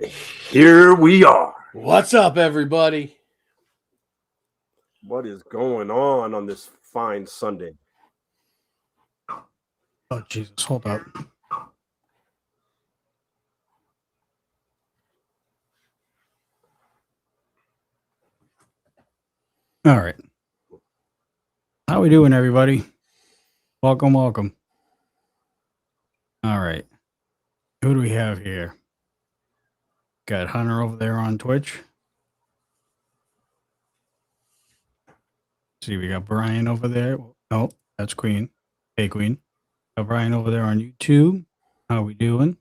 And here we are. What's up, everybody? What is going on this fine Sunday? Oh, Jesus. Hold up. All right. How we doing, everybody? Welcome. All right. Who do we have here? Got Hunter over there on Twitch. See, we got Brian over there. Nope, that's Queen. Hey, Queen. Got Brian over there on YouTube. How we doing?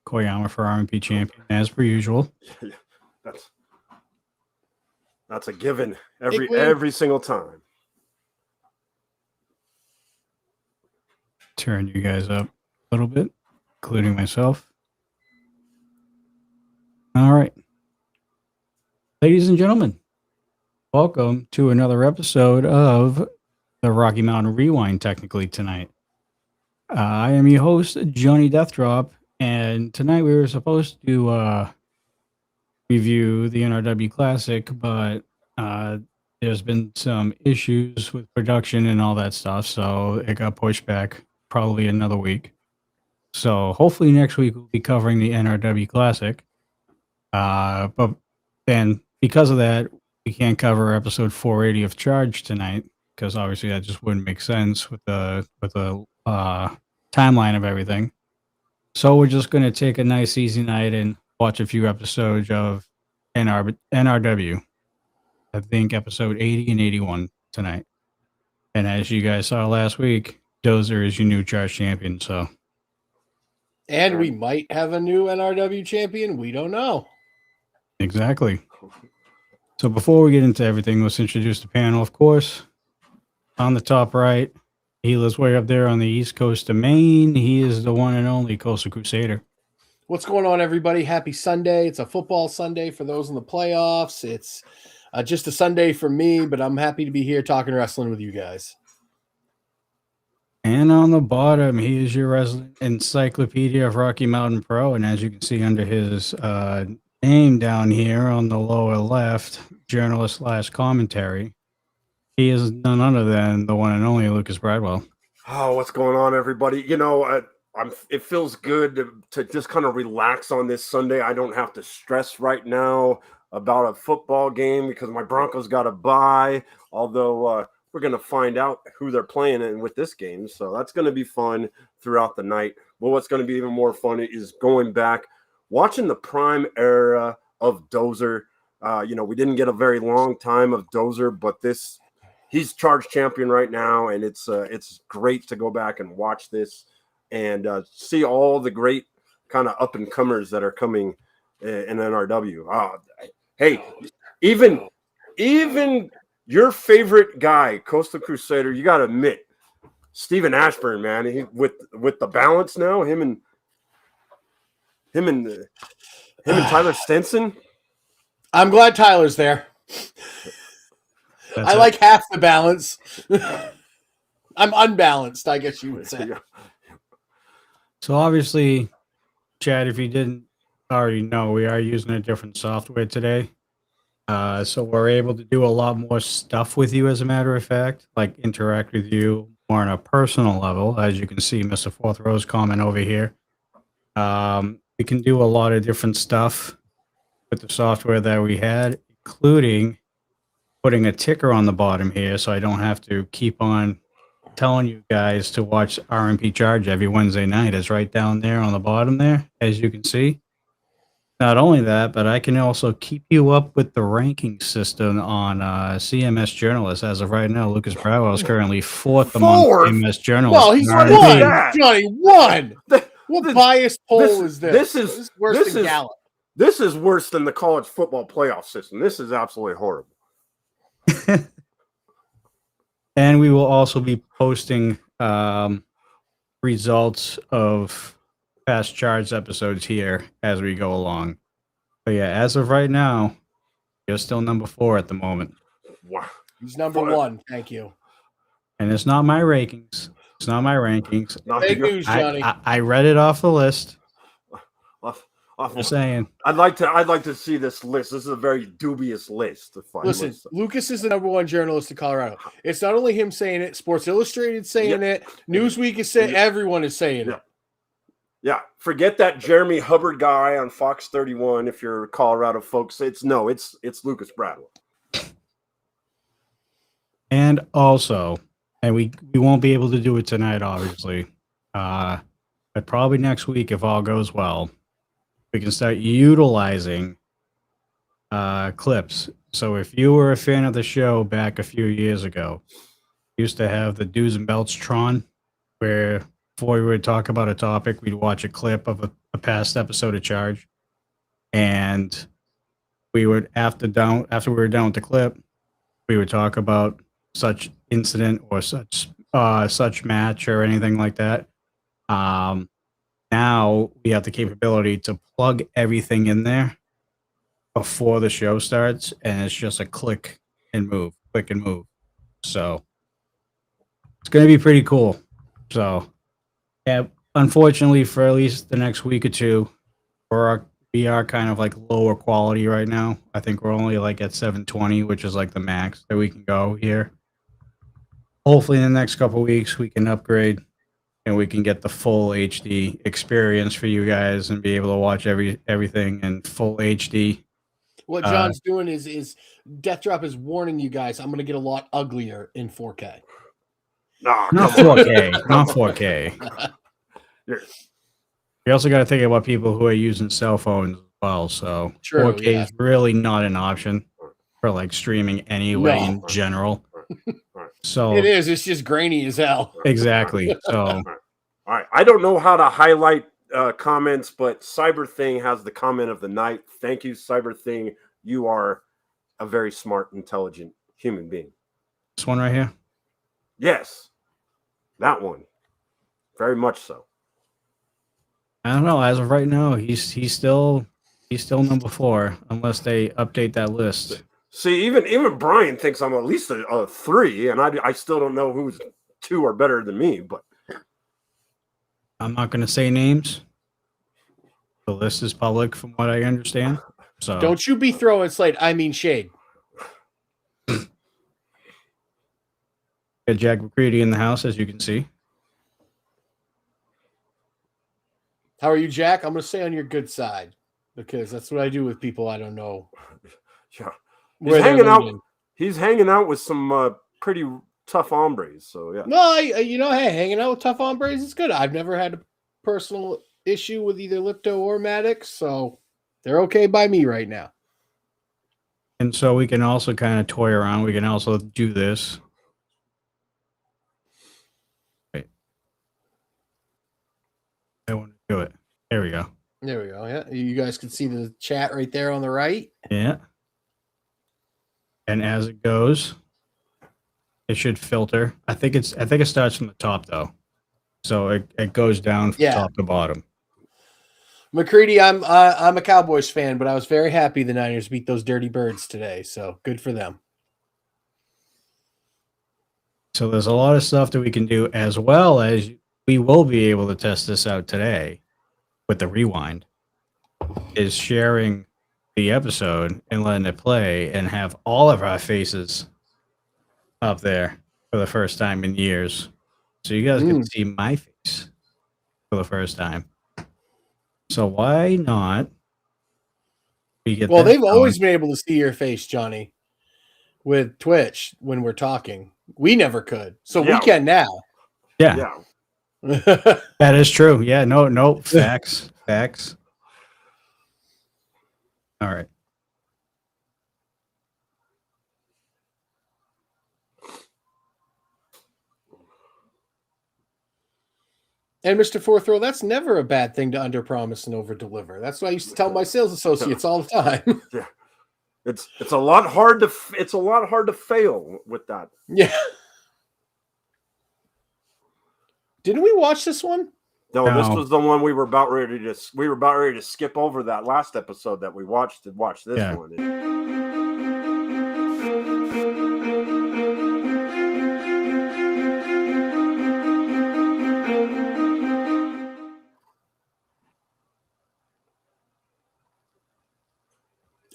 Koyama for RMP champion, as per usual. That's a given every single time. Turn you guys up a little bit, including myself. All right. Ladies and gentlemen, welcome to another episode of the Rocky Mountain Rewind, technically, tonight. I am your host, Johnny Deathdrop, and tonight we were supposed to review the NRW Classic, but there's been some issues with production and all that stuff, so it got pushed back probably another week. So hopefully next week we'll be covering the NRW Classic. But then because of that, we can't cover episode 480 of Charge tonight because obviously that just wouldn't make sense with the timeline of everything. So we're just going to take a nice easy night and watch a few episodes of NRW. I think episode 80 and 81 tonight. And as you guys saw last week, Dozer is your new Charge champion. So, and we might have a new NRW champion. We don't know. Exactly. So before we get into everything, let's introduce the panel, of course. On the top right, he lives way up there on the east coast of Maine. He is the one and only Coastal Crusader. What's going on, everybody? Happy Sunday. It's a football Sunday for those in the playoffs. It's just a Sunday for me, but I'm happy to be here talking wrestling with you guys. And on the bottom, he is your resident encyclopedia of Rocky Mountain Pro. And as you can see under his name down here on the lower left, journalist / commentary, he is none other than the one and only Lucas Bradwell. Oh, what's going on, everybody? You know, it feels good to just kind of relax on this Sunday. I don't have to stress right now about a football game because my Broncos got a bye, although we're going to find out who they're playing in with this game. So that's going to be fun throughout the night. But what's going to be even more fun is going back, watching the prime era of Dozer. We didn't get a very long time of Dozer, but he's Charge champion right now. And it's great to go back and watch this and see all the great kind of up and comers that are coming in NRW. Hey, even your favorite guy, Coastal Crusader, you got to admit, Stephen Ashburn, man, he, with the balance now, him and Tyler Stenson. I'm glad Tyler's there. I like half the balance. I'm unbalanced, I guess you would say. So obviously, Chad, if you didn't already know, we are using a different software today. So we're able to do a lot more stuff with you, as a matter of fact, like interact with you more on a personal level. As you can see, Mr. Fourth Row's comment over here. We can do a lot of different stuff with the software that we had, including putting a ticker on the bottom here so I don't have to keep on telling you guys to watch RMP Charge every Wednesday night. It's right down there on the bottom there, as you can see. Not only that, but I can also keep you up with the ranking system on CMS Journalist. As of right now, Lucas Bradwell is currently fourth among CMS Journalists. Well, he's one. Johnny, one. What biased poll is this? This is worse than Gallup. This is worse than the college football playoff system. This is absolutely horrible. And we will also be posting results of past Charge episodes here as we go along. But yeah, as of right now, you're still number 4 at the moment. Wow. He's number 1. Thank you. And it's not my rankings. Fake news, Johnny. I read it off the list. Just saying. I'd like to see this list. This is a very dubious list. Listen, Lucas is the #1 journalist in Colorado. It's not only him saying it. Sports Illustrated saying it. Newsweek is saying. Everyone is saying it. Yeah, forget that Jeremy Hubbard guy on Fox 31. If you're Colorado folks, it's Lucas Bradwell. And also, and we won't be able to do it tonight, obviously, but probably next week if all goes well, we can start utilizing clips. So if you were a fan of the show back a few years ago, we used to have the Do's and Belts Tron, where before we would talk about a topic, we'd watch a clip of a past episode of Charge, and we would after we were done with the clip, we would talk about such incident or such match or anything like that. Now we have the capability to plug everything in there before the show starts, and it's just a click and move. So it's going to be pretty cool. So yeah, unfortunately for at least the next week or two, we are kind of like lower quality right now. I think we're only like at 720, which is like the max that we can go here. Hopefully in the next couple of weeks we can upgrade and we can get the full HD experience for you guys and be able to watch everything in full HD. What John's doing is Deathdrop is warning you guys. I'm going to get a lot uglier in 4K. Nah, not 4K, not 4K. You also got to think about people who are using cell phones as well. So True, 4K is really not an option for like streaming anyway in general. So it is. It's just grainy as hell. Exactly. So all right. I don't know how to highlight comments, but Cyber Thing has the comment of the night. Thank you, Cyber Thing. You are a very smart, intelligent human being. This one right here? Yes. That one. Very much so. I don't know. As of right now, he's still number 4 unless they update that list. See, even Brian thinks I'm at least a 3, and I still don't know who's 2 are better than me, but I'm not going to say names. The list is public from what I understand. So don't you be throwing shade. Got Jack McCready in the house, as you can see. How are you, Jack? I'm going to stay on your good side because that's what I do with people I don't know. Yeah. He's hanging out with some pretty tough hombres. So yeah. No, hey, hanging out with tough hombres is good. I've never had a personal issue with either Lipto or Maddox, so they're okay by me right now. And so we can also kind of toy around. We can also do this. Wait. I want to do it. There we go. There we go. Yeah, you guys can see the chat right there on the right. Yeah. And as it goes, it should filter. I think it starts from the top though, so it goes down from top to bottom. McCready, I'm a Cowboys fan, but I was very happy the Niners beat those dirty birds today. So good for them. So there's a lot of stuff that we can do, as well as we will be able to test this out today with the rewind. Is sharing the episode and letting it play and have all of our faces up there for the first time in years. So you guys can see my face for the first time. So why not? They've always been able to see your face, Johnny, with Twitch when we're talking. We never could. So we can now. Yeah. That is true. Yeah, no, facts. All right. And Mr. Fourth Row, that's never a bad thing to underpromise and overdeliver. That's what I used to tell my sales associates all the time. Yeah. It's a lot hard to fail with that. Yeah. Didn't we watch this one? No, this was the one we were about ready to skip over that last episode that we watched and watch this one.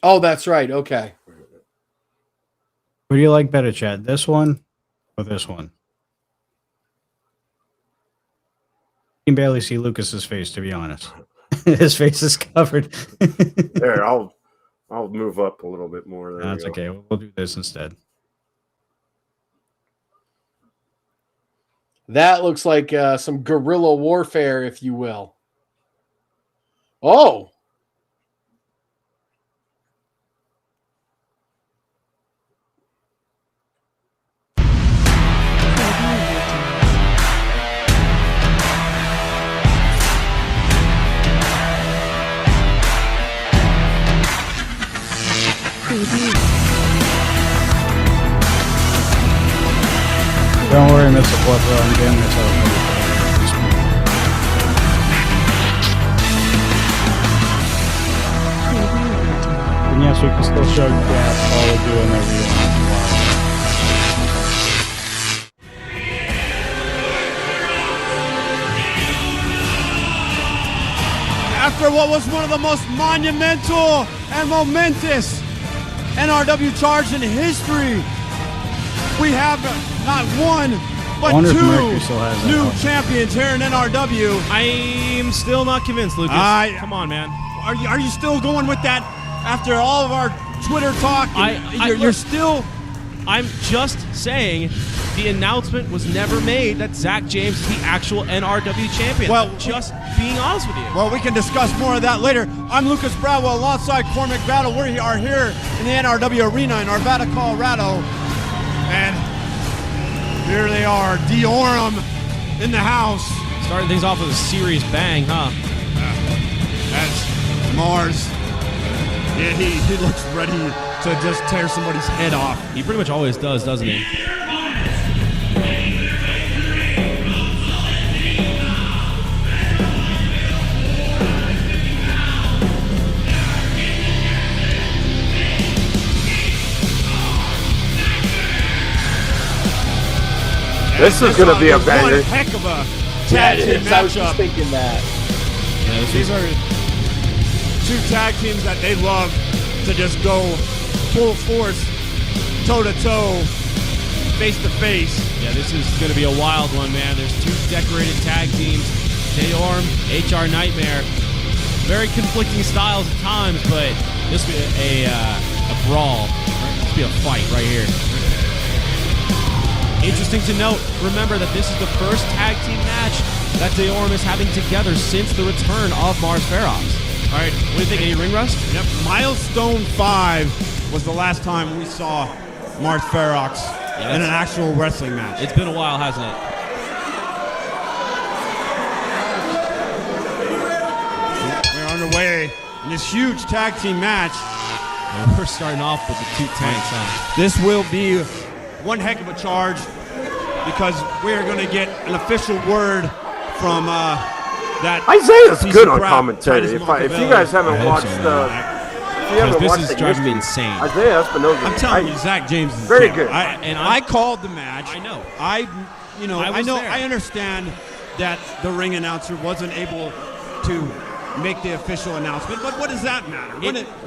Oh, that's right. Okay. What do you like better, Chad? This one or this one? You can barely see Lucas's face, to be honest. His face is covered. There, I'll move up a little bit more. There That's okay. We'll do this instead. That looks like some guerrilla warfare, if you will. Oh. Don't worry, Mr. Flipper. I'm getting this out. And yes, we can still show gas while we're doing that rewind. After what was one of the most monumental and momentous NRW charge in history, we have not one, but two new champions here in NRW. I'm still not convinced, Lucas. Come on, man. Are you still going with that after all of our Twitter talk? You're still... I'm just saying the announcement was never made that Zach James is the actual NRW champion. Well, just being honest with you. Well, we can discuss more of that later. I'm Lucas Bradwell alongside Cormac Battle. We are here in the NRW Arena in Arvada, Colorado. And here they are, Deathdrop in the house. Starting things off with a serious bang, huh? That's Mars. Yeah, he looks ready to just tear somebody's head off. He pretty much always does, doesn't he? This is going to be a banger. One heck of a tag team I was just matchup. thinking that. Yeah, These are two tag teams that they love to just go full force, toe-to-toe, face-to-face. Yeah, this is going to be a wild one, man. There's two decorated tag teams, Deathdrop, HR Nightmare. Very conflicting styles at times, but this will be a brawl. This will be a fight right here. Interesting to note, remember that this is the first tag team match that Deathdrop is having together since the return of Mars Ferox. All right, what do you think? Any ring rust? Yep, Milestone 5 was the last time we saw Mars Ferox in an actual wrestling match. It's been a while, hasn't it? We're underway in this huge tag team match. And we're starting off with the two tanks, huh? This will be one heck of a charge because we're going to get an official word from that. Isaiah's piece good of on crap, commentary. Titus If you Machiavelli. guys haven't watched This is driving me insane. Isaiah Espinosa. I'm telling you, Zach James is very champion. good. I called the match. I know. I understand that the ring announcer wasn't able to make the official announcement, but what does that matter?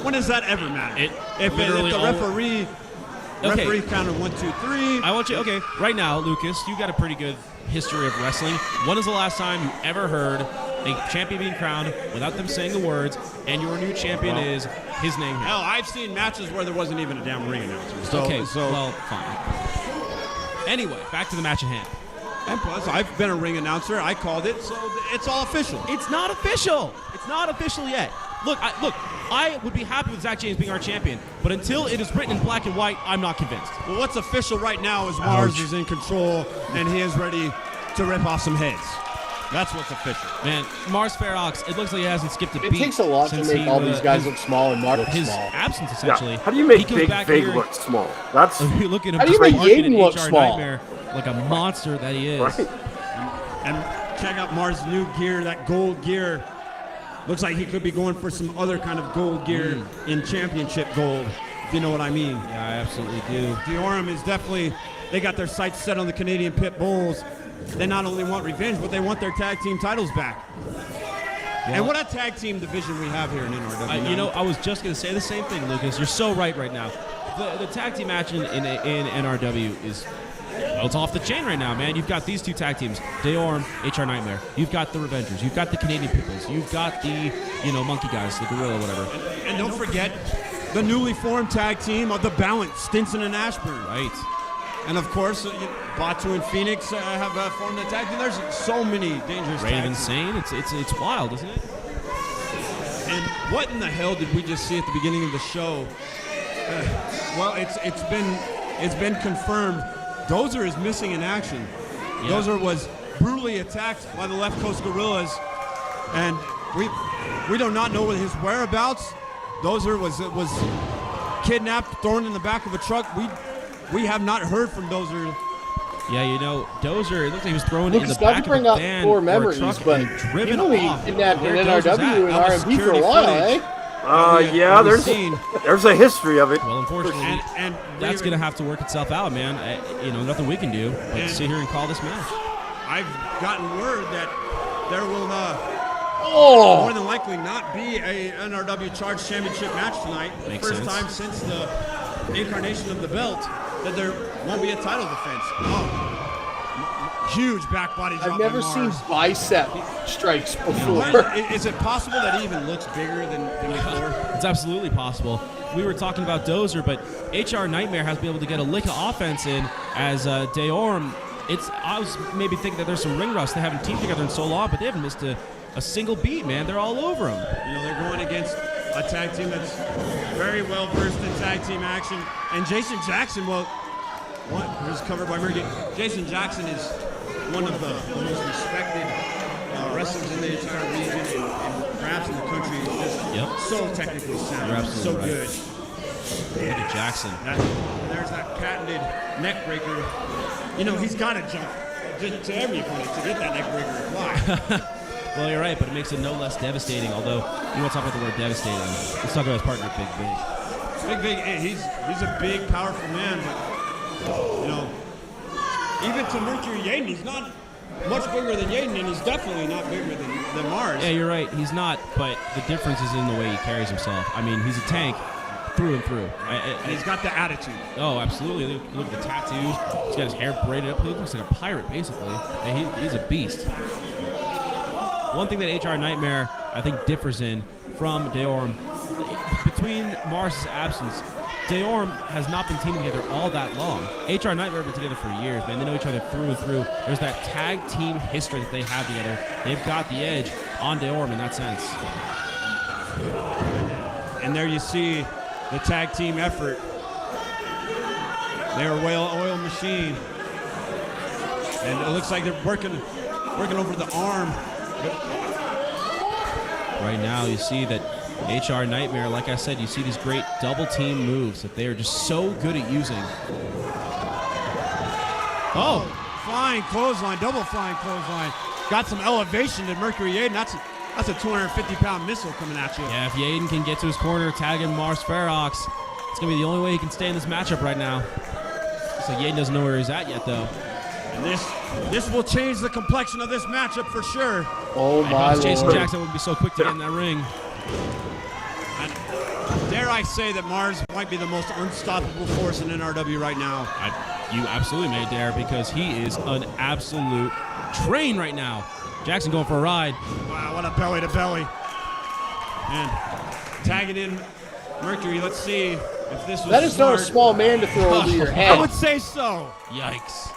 When does that ever matter? If the referee counted 1, 2, 3. I want you, right now, Lucas, you got a pretty good history of wrestling. When is the last time you ever heard a champion being crowned without them saying the words, and your new champion is his name here? Hell, I've seen matches where there wasn't even a damn ring announcer. Well, fine. Anyway, back to the match at hand. And plus, I've been a ring announcer. I called it, so it's all official. It's not official. It's not official yet. Look, I would be happy with Zach James being our champion, but until it is written in black and white, I'm not convinced. Well, what's official right now is Mars is in control, and he is ready to rip off some heads. That's what's official. Man, Mars Ferox, it looks like he hasn't skipped a beat. It takes a lot to make all these guys look small and Mark look his small. absence, essentially. Yeah. How do you make He comes Big back Vig here- look small? That's You look at him How do you make barking Yaden at look HR small? Nightmare like a monster that he is. right. And check out Mars' new gear, that gold gear. Looks like he could be going for some other kind of gold gear in championship gold, if you know what I mean. Yeah, I absolutely do. Deathdrop is definitely, they got their sights set on the Canadian Pit Bulls. They not only want revenge, but they want their tag team titles back. And what a tag team division we have here in NRW. I was just going to say the same thing, Lucas. You're so right now. The tag team match in NRW is it's off the chain right now, man. You've got these two tag teams, Deorm, HR Nightmare. You've got the Revengers. You've got the Canadian Pitbulls. You've got the Monkey guys, the Gorilla, whatever. And don't forget the newly formed tag team of the Balance, Stinson and Ashburn. Right. And of course, Batu and Phoenix have formed a tag team. There's so many dangerous Reign of tag teams. Insane. It's wild, isn't it? And what in the hell did we just see at the beginning of the show? Well, it's been confirmed. Dozer is missing in action. Yeah. Dozer was brutally attacked by the Left Coast Gorillas, and we do not know his whereabouts. Dozer was kidnapped, thrown in the back of a truck. We have not heard from Dozer. Yeah, Dozer, it looks like he was thrown in the back of a van poor memories, but driven only off. kidnapped in NRW and RMB for a while, yeah, there's a history of it. Well, unfortunately, and that's going to have to work itself out, man. Nothing we can do but sit here and call this match. I've gotten word that there will more than likely not be a NRW Charge Championship match tonight. Makes First sense. time since the incarnation of the belt that there won't be a title defense. Huge back body drop. I've never seen bicep strikes before. Is it possible that he even looks bigger than before? It's absolutely possible. We were talking about Dozer, but HR Nightmare has been able to get a lick of offense in as Deorm. I was maybe thinking that there's some ring rust. They haven't teamed together in so long, but they haven't missed a single beat, man. They're all over him. They're going against a tag team that's very well versed in tag team action. And Jason Jackson, was covered by Mercury. Jason Jackson is one of the most respected wrestlers in the entire region and perhaps in the country. Just so technically sound. You're absolutely right. Good. Look at Jackson. There's that patented neck breaker. He's got to jump to every opponent to get that neck breaker applied. Well, you're right, but it makes it no less devastating. Although you want to talk about the word devastating, let's talk about his partner, Big Big. He's a big, powerful man, but even to Mercury Yaden, he's not much bigger than Yaden, and he's definitely not bigger than Mars. Yeah, you're right. He's not, but the difference is in the way he carries himself. I mean, he's a tank through and through. He's got the attitude. Oh, absolutely. Look at the tattoos. He's got his hair braided up. He looks like a pirate, basically. And he's a beast. One thing that HR Nightmare, I think, differs in from Deorm, between Mars' absence, Deorm has not been teaming together all that long. HR Nightmare have been together for years, man. They know each other through and through. There's that tag team history that they have together. They've got the edge on Deorm in that sense. And there you see the tag team effort. They're a well-oiled machine. And it looks like they're working over the arm. Right now, you see that HR Nightmare, like I said, you see these great double team moves that they are just so good at using. Oh, flying clothesline, double flying clothesline. Got some elevation to Mercury Yaden. That's a 250-pound missile coming at you. Yeah, if Yaden can get to his corner, tagging Mars Ferox, it's going to be the only way he can stay in this matchup right now. So Yaden doesn't know where he's at yet, though. And this will change the complexion of this matchup for sure. Oh, my Lord. Jason Jackson wouldn't be so quick to get in that ring. And dare I say that Mars might be the most unstoppable force in NRW right now. You absolutely may dare, because he is an absolute train right now. Jackson going for a ride. Wow, what a belly-to-belly. And tagging in Mercury. Let's see if this was That is not a small man to throw over your head. I would say so. Yikes.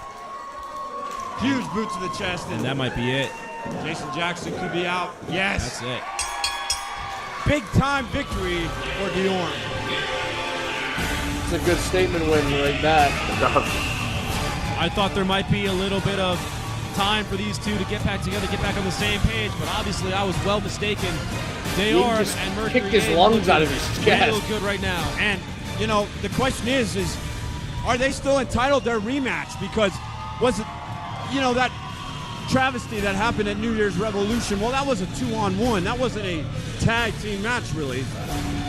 Huge boot to the chest. And that might be it. Jason Jackson could be out. Yes. That's it. Big-time victory for Deorm. It's a good statement win like that. I thought there might be a little bit of time for these two to get back together, get back on the same page, but obviously I was well mistaken. Deorm just and Mercury kicked his lungs out of his chest. Real good right now. And, the question is are they still entitled to their rematch? Because was it, that travesty that happened at New Year's Revolution, well, that was a 2-on-1. That wasn't a tag team match, really.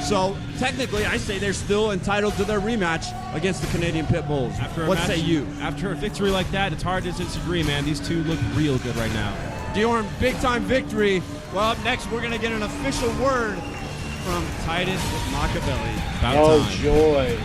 So, technically, I say they're still entitled to their rematch against the Canadian Pitbulls. What say you? After a victory like that, it's hard to disagree, man. These two look real good right now. Deorm, big-time victory Well, up next, we're going to get an official word from Titus Machiavelli. Oh, joy.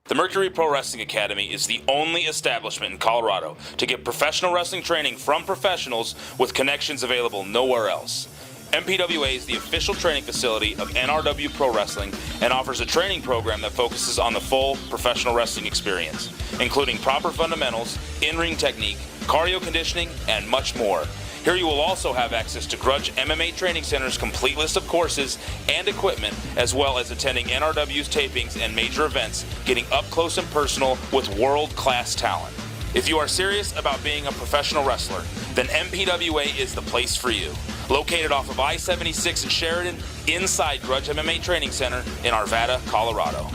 The Mercury Pro Wrestling Academy is the only establishment in Colorado to get professional wrestling training from professionals with connections available nowhere else. MPWA is the official training facility of NRW Pro Wrestling and offers a training program that focuses on the full professional wrestling experience, including proper fundamentals, in-ring technique, cardio conditioning, and much more. Here you will also have access to Grudge MMA Training Center's complete list of courses and equipment, as well as attending NRW's tapings and major events, getting up close and personal with world-class talent. If you are serious about being a professional wrestler, then MPWA is the place for you. Located off of I-76 in Sheridan, inside Grudge MMA Training Center in Arvada, Colorado.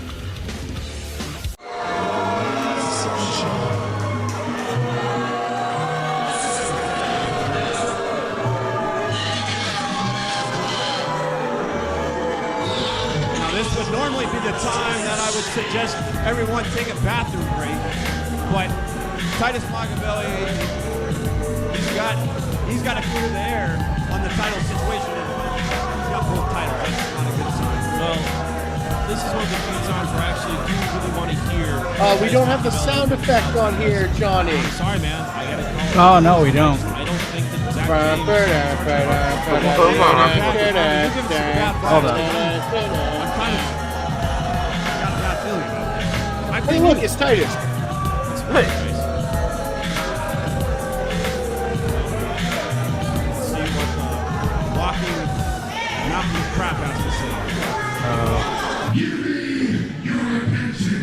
This would normally be the time that I would suggest everyone take a bathroom break, but Titus Machiavelli, he's got to clear the air on the title situation. He's got both titles. That's not a good sign. Well, this is one of the few times where I actually do really want to hear. We don't have the sound effect on here, Johnny. I'm sorry, man. I got to call. Oh, no, we don't. I don't think that Zach Hold on. I'm kind of got a bad feeling about it. Hey, look, it's Titus. Hey, Let's see what the walking mountain of crap has to say. Give me your attention.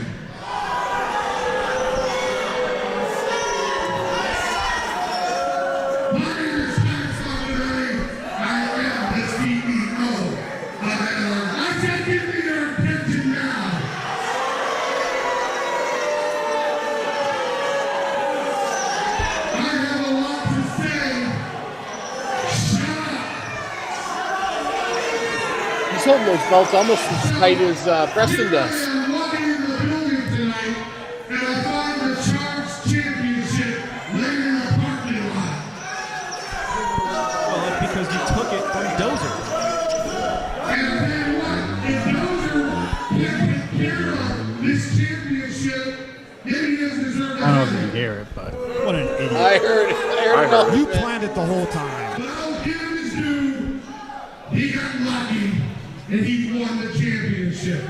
My name is Titus Machiavelli. I am the CEO of NRW. I said give me your attention now. I have a lot to say. Shut up. He's holding those belts almost as tight as Preston does. I'm walking in the building tonight, and I find the Charged Championship laying in the parking lot. Well, that's because you took it from Dozer. And then what? If Dozer can't take care of this championship, maybe he doesn't deserve I don't know if you it. can hear it, but What an idiot. I heard it all. You planned it the whole time. But I'll give him his due. He got lucky, and he won the championship.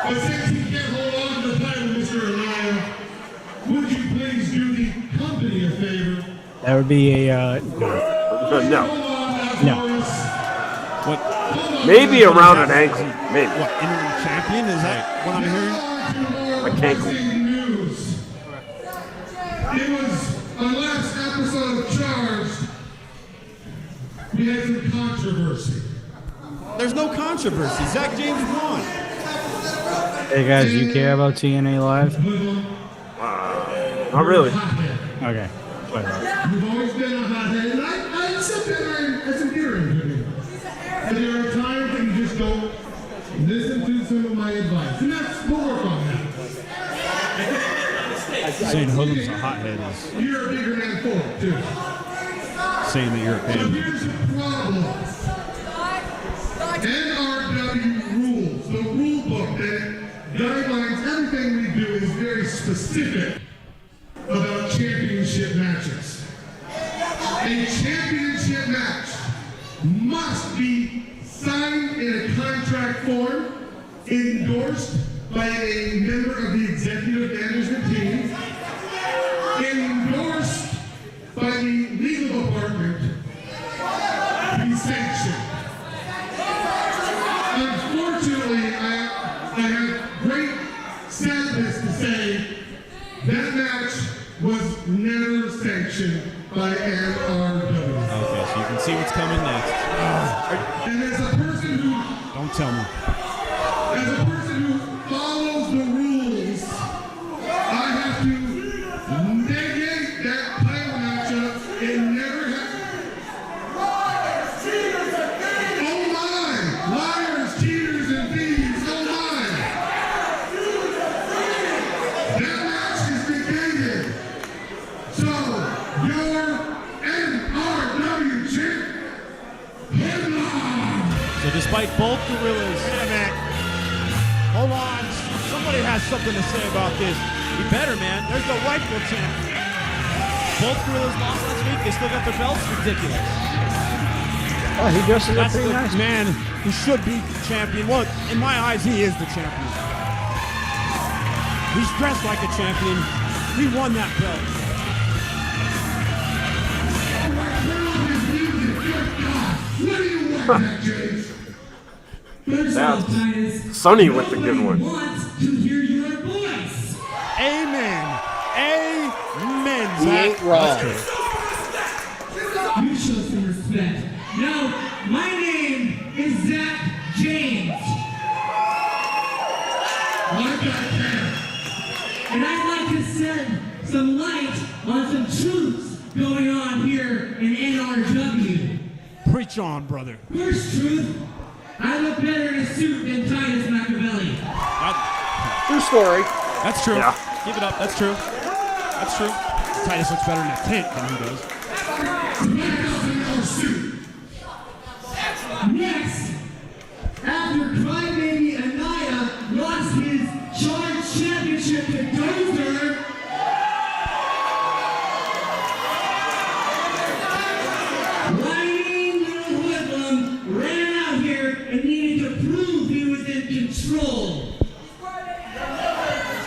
But since he can't hold on to the title, Mr. Elia, would you please do the company a favor? that would be a no. no, Hold on now, No. Forrest. What? maybe around an ankle, maybe. What? Interim champion? Is that what I'm hearing? I can't go. News. It was our last episode of Charged. We had some controversy. There's no controversy. Zach James won. Hey guys, do you care about TNA Live? Not really. Okay. Whatever. You've always been a hothead, and I accept that as endearing to me. And there are times that you just don't listen to some of my advice, and we'll work on that. Saying Hogan's a hothead is You're a bigger man for it, too. saying that you're a But fan. here's the problem. NRW rules, the rule book that guidelines everything we do is very specific about championship matches. A championship match must be signed in a contract form, endorsed by a member of the executive management team, endorsed by the legal department, be sanctioned. Unfortunately, I have great sadness to say that match was never sanctioned by NRW. Okay, so you can see what's coming next. And as a person who Don't tell me. As a person who follows the rules, I have to negate that title matchup. It never happened. Liars, cheaters, and thieves! Oh my! Liars, cheaters, and thieves! Oh my! That match is negated. So, your NRW right, both gorillas. Wait a minute. Hold on. Somebody has something to say about this. You better, man. There's the rightful champion. Both gorillas lost last week. They still got their belts. Ridiculous. Oh, he dresses up That's pretty the nice. man who should be champion. Well, in my eyes, he is the champion. He's dressed like a champion. He won that belt. What do you want, Jack James? That's Sonny with the good one. Want to hear your voice. Amen. Amen. He ain't wrong. You show some respect. Now, my name is Zach James. Like that cat. And I'd like to shed some light on some truths going on here in NRW. Preach on, brother. First truth, I look better in a suit than Titus Machiavelli. True story. That's true. Yeah. Give it up. That's true. That's true. Titus looks better in a tent than he does. $1,000 suit. Next, after Crybaby Anaya lost his charge championship to Dozer, whining little hoodlum ran out here and needed to prove he was in control.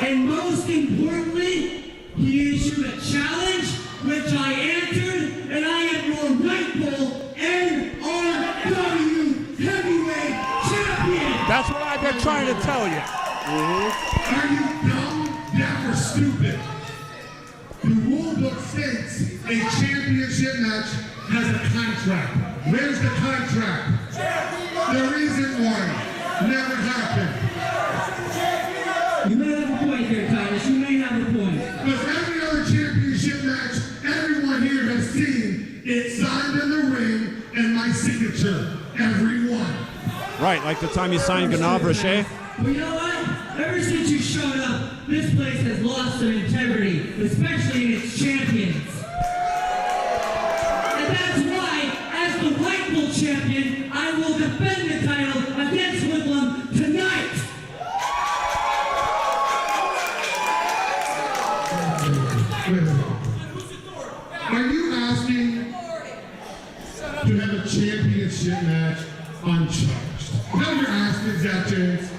And most importantly, he issued a challenge, which I answered, and I am your rightful NRW heavyweight champion. That's what I've been trying to tell you. Are you dumb, deaf, or stupid? The rule book states a championship match has a contract. Where's the contract? There isn't one. Never happened. You may have a point here, Titus. You may have a point. Because every other championship match everyone here has seen, it's signed in the ring and my signature. Every one. Right, like the time you signed Ganav Rocher. Well, you know what? Ever since you showed up, this place has lost some integrity, especially in its champions. And that's why, as the rightful champion, I will defend the title against Woodland tonight. Are you asking to have a championship match uncharged? No, you're asking, Zach James.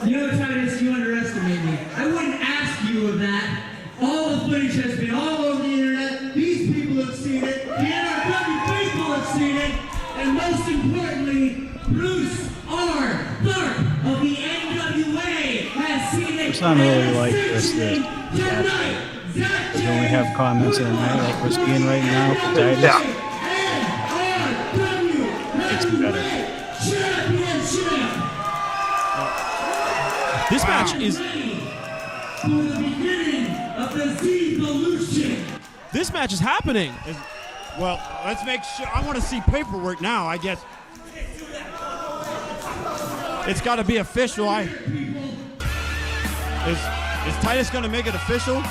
You know, Titus, you underestimate me. I wouldn't ask you of that. All the footage has been all over the internet. These people have seen it. The NRW people have seen it. And most importantly, Bruce R. Tharp of the NWA has seen it. It's not really like this. Tonight, Zach We only have comments in there like we're seeing right now for Titus. Yeah. It's better. Championship. This match is. For the beginning of the Z-Volution. This match is happening. Well, let's make sure. I want to see paperwork now, I guess. It's got to be official. Is Titus going to make it official?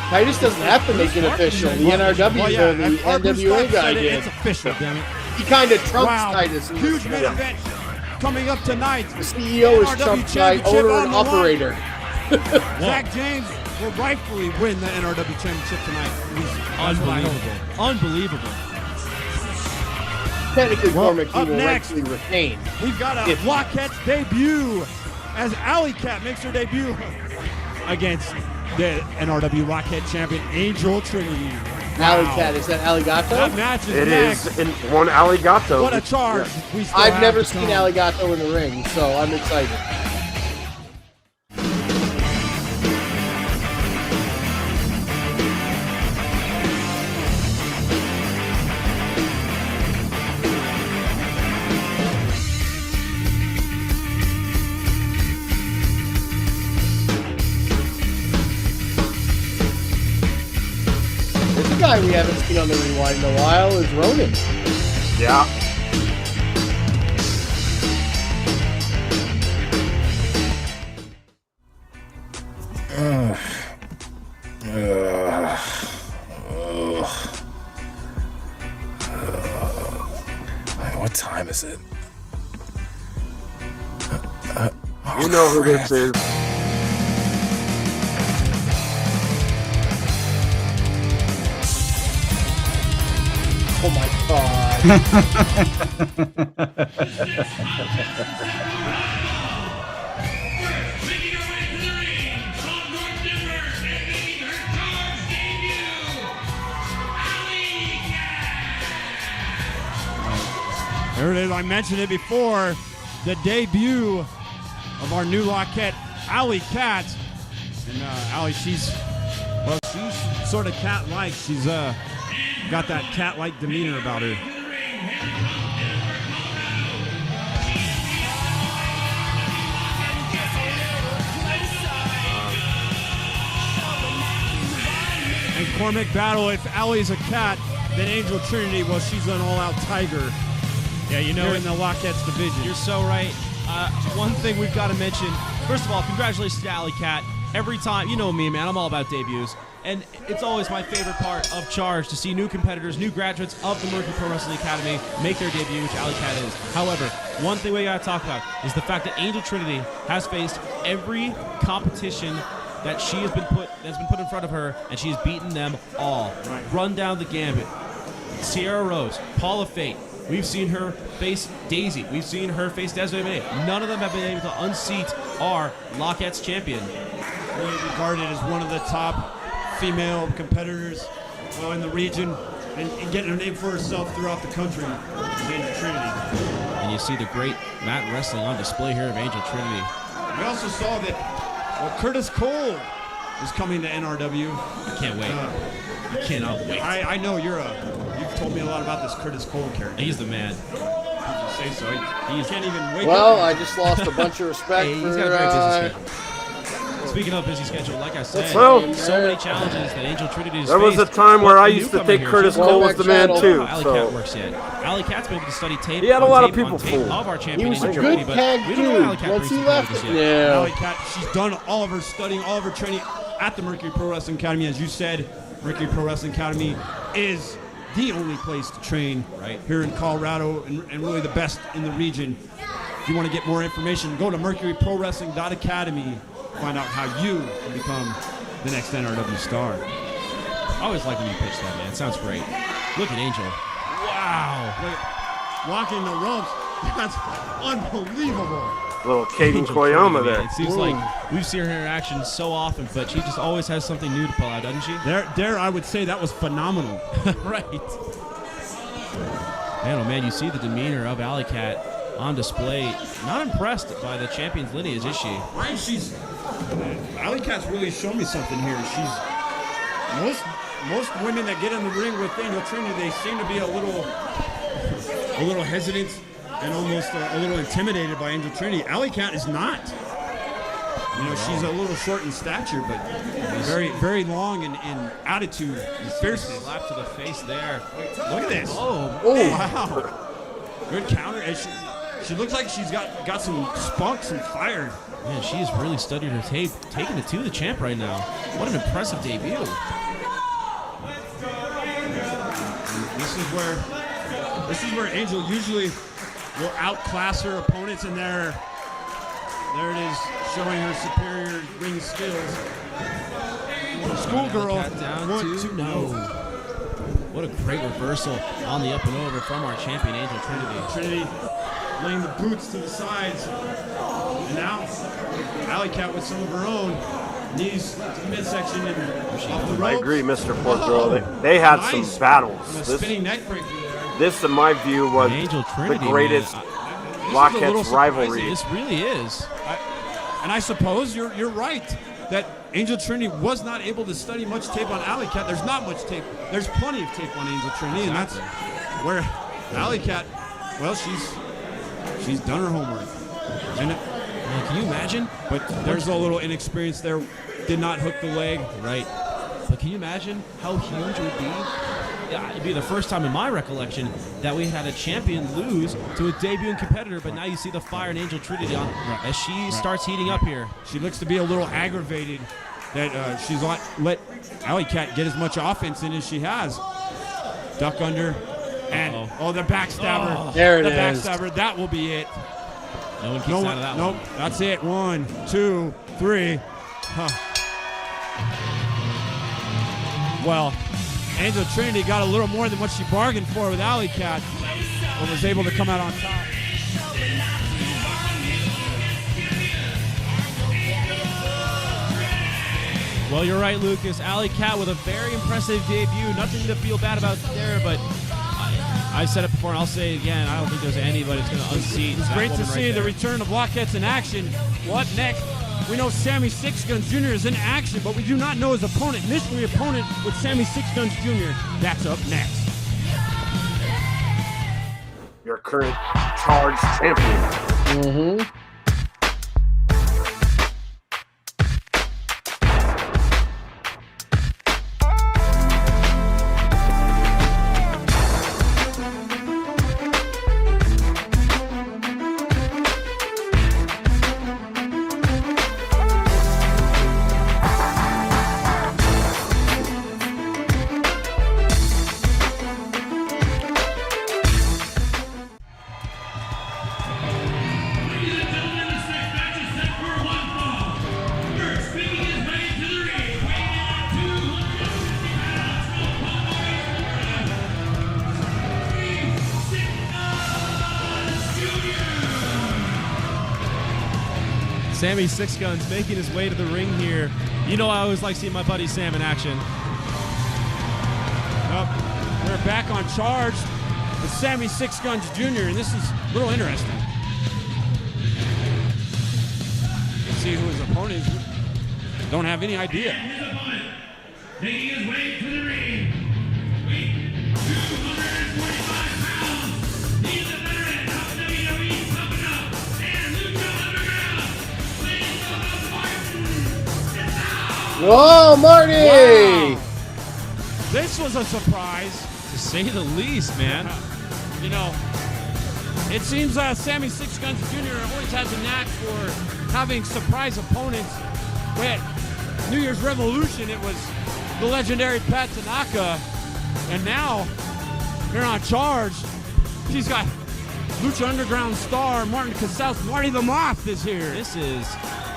Titus doesn't have to make it official. The NRW Well, or the if our Bruce NWA Stark guy said it, did. It's official, damn it. He kind of trumps Wow. Titus. in Huge this main match. event coming up tonight. The CEO is NRW Trump's guy, championship owner on and the line. operator. Zach James will rightfully win the NRW championship tonight. That's what I hope. Unbelievable. Technically, Well, Cormac up will next. rightfully retain. We've got a If- Wildcats debut as Alley Cat makes her debut against the NRW Rockhead champion Angel Trinity. Alley Wow. Cat, is that Alligato? That match is It next. is in one Alligato. What a charge. Yeah. We still I've have never to seen come. Alligato in the ring, so I'm excited. There's a guy we haven't seen on the Rewind in a while is Ronan. Yeah. What time is it? You know who this is. Oh my God. There it is. I mentioned it before. The debut of our new Lockette, Alley Cat. And Alley, she's sort of cat-like. She's got that cat-like demeanor about her. And Cormac Battle, if Allie's a cat, then Angel Trinity, well, she's an all-out tiger. Yeah, you know, Here in the Lockette's division. You're so right. One thing we've got to mention, first of all, congratulations to Alley Cat. Every time, you know me, man, I'm all about debuts. And it's always my favorite part of Charge to see new competitors, new graduates of the Mercury Pro Wrestling Academy make their debut, which Alley Cat is. However, one thing we got to talk about is the fact that Angel Trinity has faced every competition that has been put in front of her, and she has beaten them all. Right. Run down the gambit. Sierra Rose, Paula Fate. We've seen her face Daisy. We've seen her face Desiree May. None of them have been able to unseat our Lockette's champion. Really regarded as one of the top female competitors in the region and getting a name for herself throughout the country. Angel Trinity. And you see the great mat wrestling on display here of Angel Trinity. We also saw that Curtis Cole is coming to NRW. I can't wait. I cannot wait. I know you've told me a lot about this Curtis Cole character. He's the man. Did you say so? He can't even wait. Well, I just lost a bunch of respect Hey, for he's got a very busy schedule. Speaking of busy schedule, like I said, Well, so many challenges that Angel Trinity has There was a faced. time where But I the used to newcomer think here, Curtis she's Cole no was the man channel. too. Alley So Cat works yet. Alley Cat's been able to study tape. He had a lot of tape people on tape fooled. of our champion. He was a Angel good Trinity, but tag we don't know Alley dude Cat once brings he to left this it. yet. Yeah. Alley Cat, she's done all of her studying, all of her training at the Mercury Pro Wrestling Academy. As you said, Mercury Pro Wrestling Academy is the only place to train here in Colorado and really the best in the region. If you want to get more information, go to mercuryprowrestling.academy. Find out how you can become the next NRW star. I always like when you pitch that, man. It sounds great. Look at Angel. Wow. Walking the ropes, that's unbelievable. little Kaden Angel Koyama Trinity, man. there. It seems like we've seen her in action so often, but she just always has something new to pull out, doesn't she? There, I would say that was phenomenal. Right. Man, oh man, you see the demeanor of Alley Cat on display. Not impressed by the champion's lineage, is she? Right, Alley Cat's really shown me something here. Most women that get in the ring with Angel Trinity, they seem to be a little hesitant and almost a little intimidated by Angel Trinity. Alley Cat is not. You know, she's a little short in stature, but very, very long in attitude and fierceness. Slap to the face there. Look at this. Oh, Wow. Good counter. And she looks like she's got some spunk, some fire. man, she's really studied her tape, taking it to the champ right now. What an impressive debut. This is where Angel usually will outclass her opponents, and there it is, showing her superior ring skills. Schoolgirl, Cat down to no. What a great reversal on the up and over from our champion, Angel Trinity. Trinity laying the boots to the sides, and now Alley Cat with some of her own. Knees to the midsection and off the ropes. I agree, Mr. Portgirl. They had Nice. some battles. And a spinning neck breaker there. This, in my view, was Angel the Trinity, greatest man. Lockette's rivalry. This really is. And I suppose you're right that Angel Trinity was not able to study much tape on Alley Cat. There's not much tape. There's plenty of tape on Angel Trinity, and that's where Alley Cat, well, she's done her homework. And Man, can you imagine? but there's a little inexperience there. Did not hook the leg. Right. But can you imagine how huge it would be? Yeah, it'd be the first time in my recollection that we had a champion lose to a debuting competitor, but now you see the fire in Angel Trinity on as she starts heating up here. She looks to be a little aggravated that she's let Alley Cat get as much offense in as she has. Duck under. And, the backstabber. There it the is. backstabber, that will be it. No one kicks out of that one. Nope, that's it. 1, 2, 3. Huh. Well, Angel Trinity got a little more than what she bargained for with Alley Cat and was able to come out on top. Well, you're right, Lucas. Alley Cat with a very impressive debut. Nothing to feel bad about there, but I've said it before and I'll say it again. I don't think there's anybody that's going to unseat. It's great to see the return of Blockheads in action. What next? We know Sammy Six Guns Jr. is in action, but we do not know his opponent. Mystery opponent with Sammy Six Guns Jr. That's up next. Your current charge champion. Sammy Six Guns making his way to the ring here. You know I always like seeing my buddy Sam in action. We're back on Charge with Sammy Six Guns Jr., and this is a little interesting. See who his opponent is. Don't have any idea. Making his way to the ring, weight 245 pounds. He's a veteran of WWE coming up and Lucha Underground. Please welcome Martin. Whoa, Marty! Wow. This was a surprise, To say the least, man. You know, it seems Sammy Six Guns Jr. always has a knack for having surprise opponents. At New Year's Revolution, it was the legendary Pat Tanaka, and now here on Charge, she's got Lucha Underground star Martin Casals. Marty the Moth is here. This is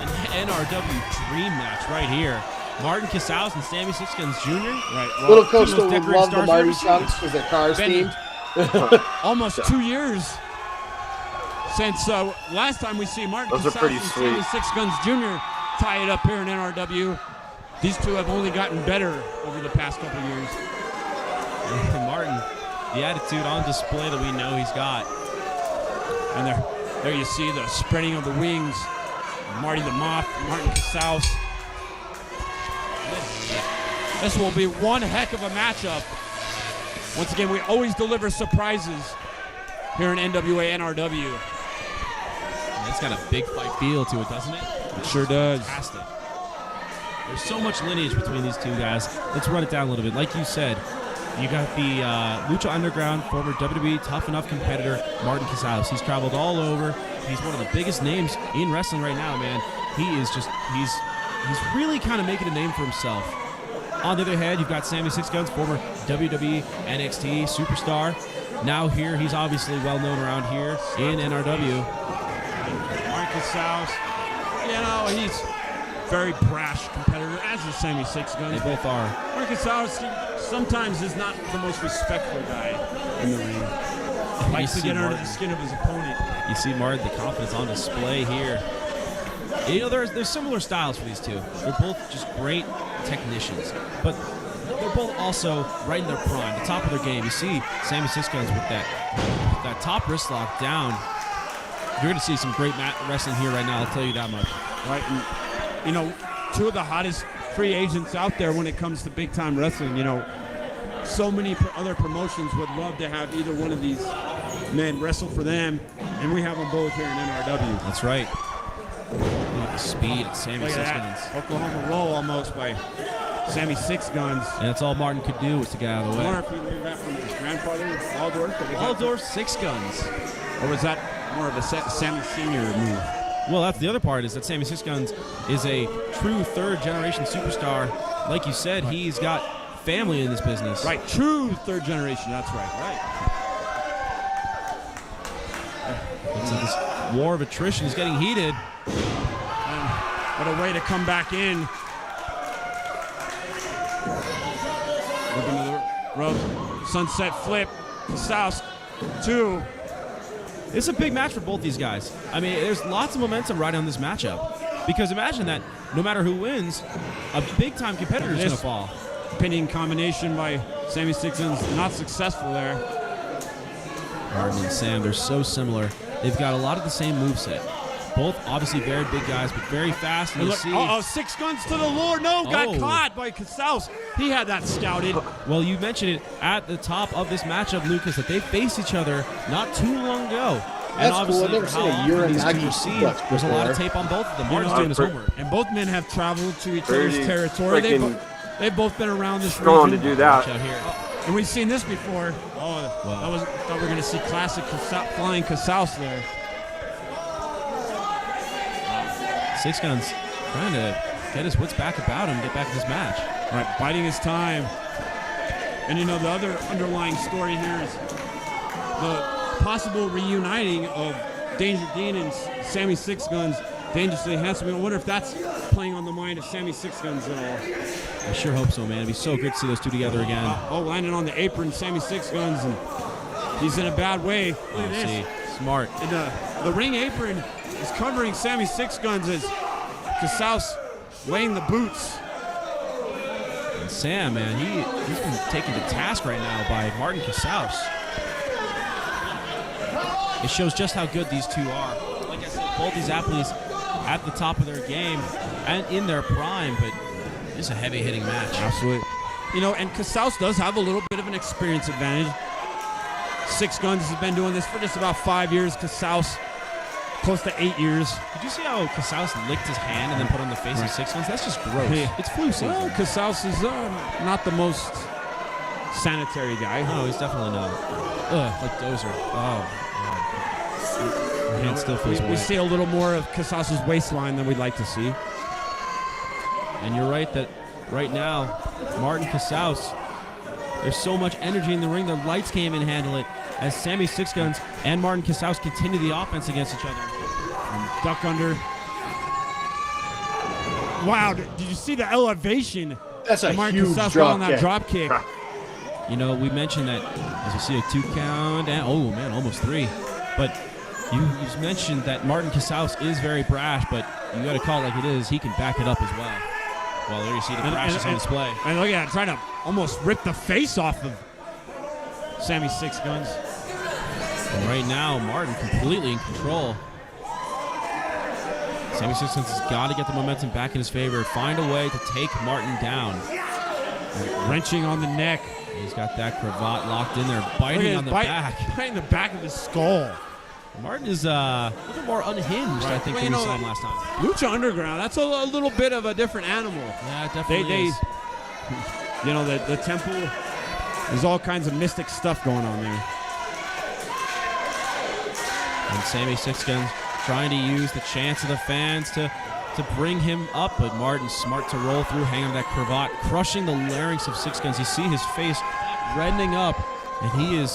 an NRW dream match right here. Martin Casals and Sammy Six Guns Jr. Right. Well, Little Coastal would decorated love the stars Mighty we've ever Chunks because they're cars Benny. themed. Almost 2 years since last time we see Martin Those are Casals pretty and sweet. Sammy Six Guns Jr. tie it up here in NRW. These two have only gotten better over the past couple years. Martin, the attitude on display that we know he's got. And there you see the spreading of the wings. Marty the Moth, Martin Casals. This will be one heck of a matchup. Once again, we always deliver surprises here in NWA NRW. It's got a big fight feel to it, doesn't it? It sure does. Fantastic. There's so much lineage between these two guys. Let's run it down a little bit. Like you said, you got the Lucha Underground, former WWE Tough Enough competitor, Martin Casals. He's traveled all over. He's one of the biggest names in wrestling right now, man. He's really kind of making a name for himself. On the other hand, you've got Sammy Six Guns, former WWE NXT superstar. Now here, he's obviously well known around here in NRW. Martin Casals, you know, he's very brash competitor, as is Sammy Six Guns. They both are. Martin Casals sometimes is not the most respectful guy in the ring. Likes to get under the skin of his opponent. You see Martin, the confidence on display here. You know, there's similar styles for these two. They're both just great technicians, but they're both also right in their prime, the top of their game. You see Sammy Six Guns with that top wrist lock down. You're going to see some great wrestling here right now, I'll tell you that much. Right, and, you know, two of the hottest free agents out there when it comes to big-time wrestling. You know, so many other promotions would love to have either one of these men wrestle for them, and we have them both here in NRW. That's right. Look at the speed of Sammy Six Guns. Oklahoma roll almost by Sammy Six Guns. And that's all Martin could do was to get out of the I way. wonder if he learned that from his grandfather, Waldorf. Waldorf Six Guns. Or was that more of a Sammy Sr. move? Well, that's the other part, is that Sammy Six Guns is a true third-generation superstar. Like you said, he's got family in this business. Right, true third generation, that's right. war of attrition is getting heated. And what a way to come back in. Looking to the rope. Sunset flip. Casals 2. It's a big match for both these guys. I mean, there's lots of momentum riding on this matchup. Because imagine that no matter who wins, a big-time competitor is going to fall. Pinning combination by Sammy Sixguns, not successful there. Martin and Sam, they're so similar. They've got a lot of the same moveset. Both obviously very big guys, but very fast. And Sixguns to the lure. No, got caught by Casals. He had that scouted. Well, you mentioned it at the top of this matchup, Lucas, that they faced each other not too long ago. And That's cool. I've never seen a urine suplex. There's a lot of tape on both of them. Martin's doing his homework. And both men have traveled to each other's territory. They've both been around this strong region. to do that. Out here. And we've seen this before. Thought we were going to see classic flying Casals there. Sixguns trying to get his wits back about him, get back in this match. Right, biding his time. And the other underlying story here is the possible reuniting of Danger Dean and Sammy Sixguns, Dangerously Handsome. I wonder if that's playing on the mind of Sammy Sixguns at all. I sure hope so, man. It'd be so good to see those two together again. Landing on the apron, Sammy Sixguns, and he's in a bad way. Look at this. Smart. And the ring apron is covering Sammy Sixguns as Casals laying the boots. And Sam, man, he's been taken to task right now by Martin Casals. It shows just how good these two are. Like I said, both these athletes at the top of their game and in their prime, but it's a heavy-hitting match. Absolutely. And Casals does have a little bit of an experience advantage. Sixguns has been doing this for just about 5 years. Casals, close to 8 years. Did you see how Casals licked his hand and then put on the face of Sixguns? That's just gross. Yeah. It's flu season. Well, Casals is not the most sanitary guy. No, he's definitely not. Like Dozer. Oh. Still feels we see a little more of Casals' waistline than we'd like to see. And you're right that right now, Martin Casals, there's so much energy in the ring, the lights can't even handle it, as Sammy Sixguns and Martin Casals continue the offense against each other. Duck under. Wow, did you see the elevation? That's a Martin huge Casals drop on that kick. drop kick. We mentioned that as you see a 2 count, and oh man, almost 3. But you mentioned that Martin Casals is very brash, but you got to call it like it is. He can back it up as well. Well, there you see the brashness on display. And look at that, trying to almost rip the face off of Sammy Sixguns. And right now, Martin completely in control. Sammy Sixguns has got to get the momentum back in his favor, find a way to take Martin down. Wrenching on the neck. He's got that cravat locked in there, biting on the back. Biting the back of his skull. Martin is a little more unhinged, I think, than we saw him last time. Lucha Underground, that's a little bit of a different animal. Yeah, it definitely is. The temple, there's all kinds of mystic stuff going on there. And Sammy Sixguns trying to use the chance of the fans to bring him up, but Martin's smart to roll through, hanging on that cravat, crushing the larynx of Sixguns. You see his face reddening up, and he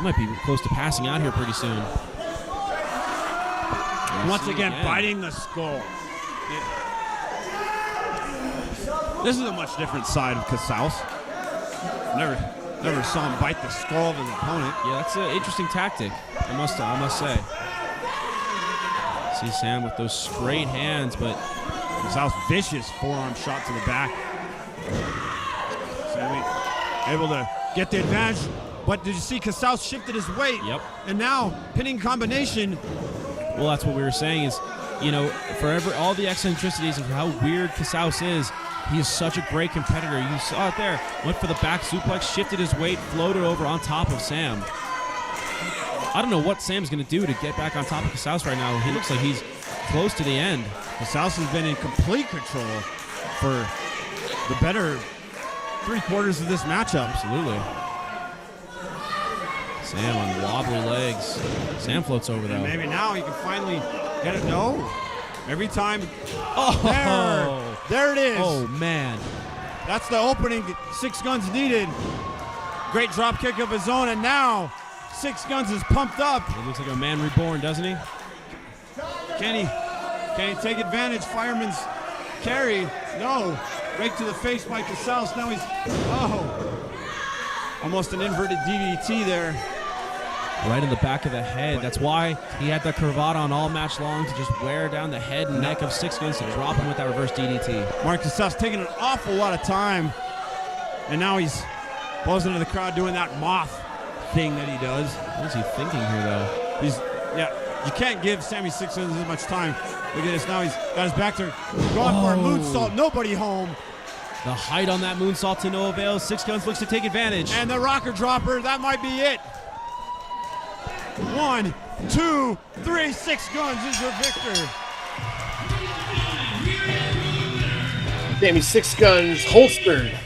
might be close to passing out here pretty soon. Once again, biting the skull. This is a much different side of Casals. Never saw him bite the skull of his opponent. Yeah, that's an interesting tactic, I must say. See Sam with those straight hands, but Casals vicious forearm shot to the back. Sammy able to get the advantage. But did you see Casals shifted his weight? Yep. And now, pinning combination. Well, that's what we were saying is, for all the eccentricities of how weird Casals is, he is such a great competitor. You saw it there. Went for the back suplex, shifted his weight, floated over on top of Sam. I don't know what Sam's going to do to get back on top of Casals right now. He looks like he's close to the end. Casals has been in complete control for the better 3/4 of this matchup. Absolutely. Sam on wobbly legs. Sam floats over, though. And maybe now he can finally get it. No. Every time. Oh. There it is. Oh, man. That's the opening Sixguns needed. Great drop kick of his own, and now Sixguns is pumped up. He looks like a man reborn, doesn't he? Can he take advantage? Fireman's carry. No. Rake to the face by Casals. Now he's, almost an inverted DDT there. Right in the back of the head. That's why he had the cravat on all match long, to just wear down the head and neck of Six Guns to drop him with that reverse DDT. Mark Casals taking an awful lot of time. And now he's buzzing into the crowd doing that moth thing that he does. What is he thinking here, though? You can't give Sammy Six Guns as much time. Look at this. Now he's got his back to going for a moonsault. Nobody home. The height on that moonsault to no avail. Six Guns looks to take advantage. And the rocker dropper. That might be it. 1, 2, 3. Six Guns is your victor. Sammy Six Guns holstered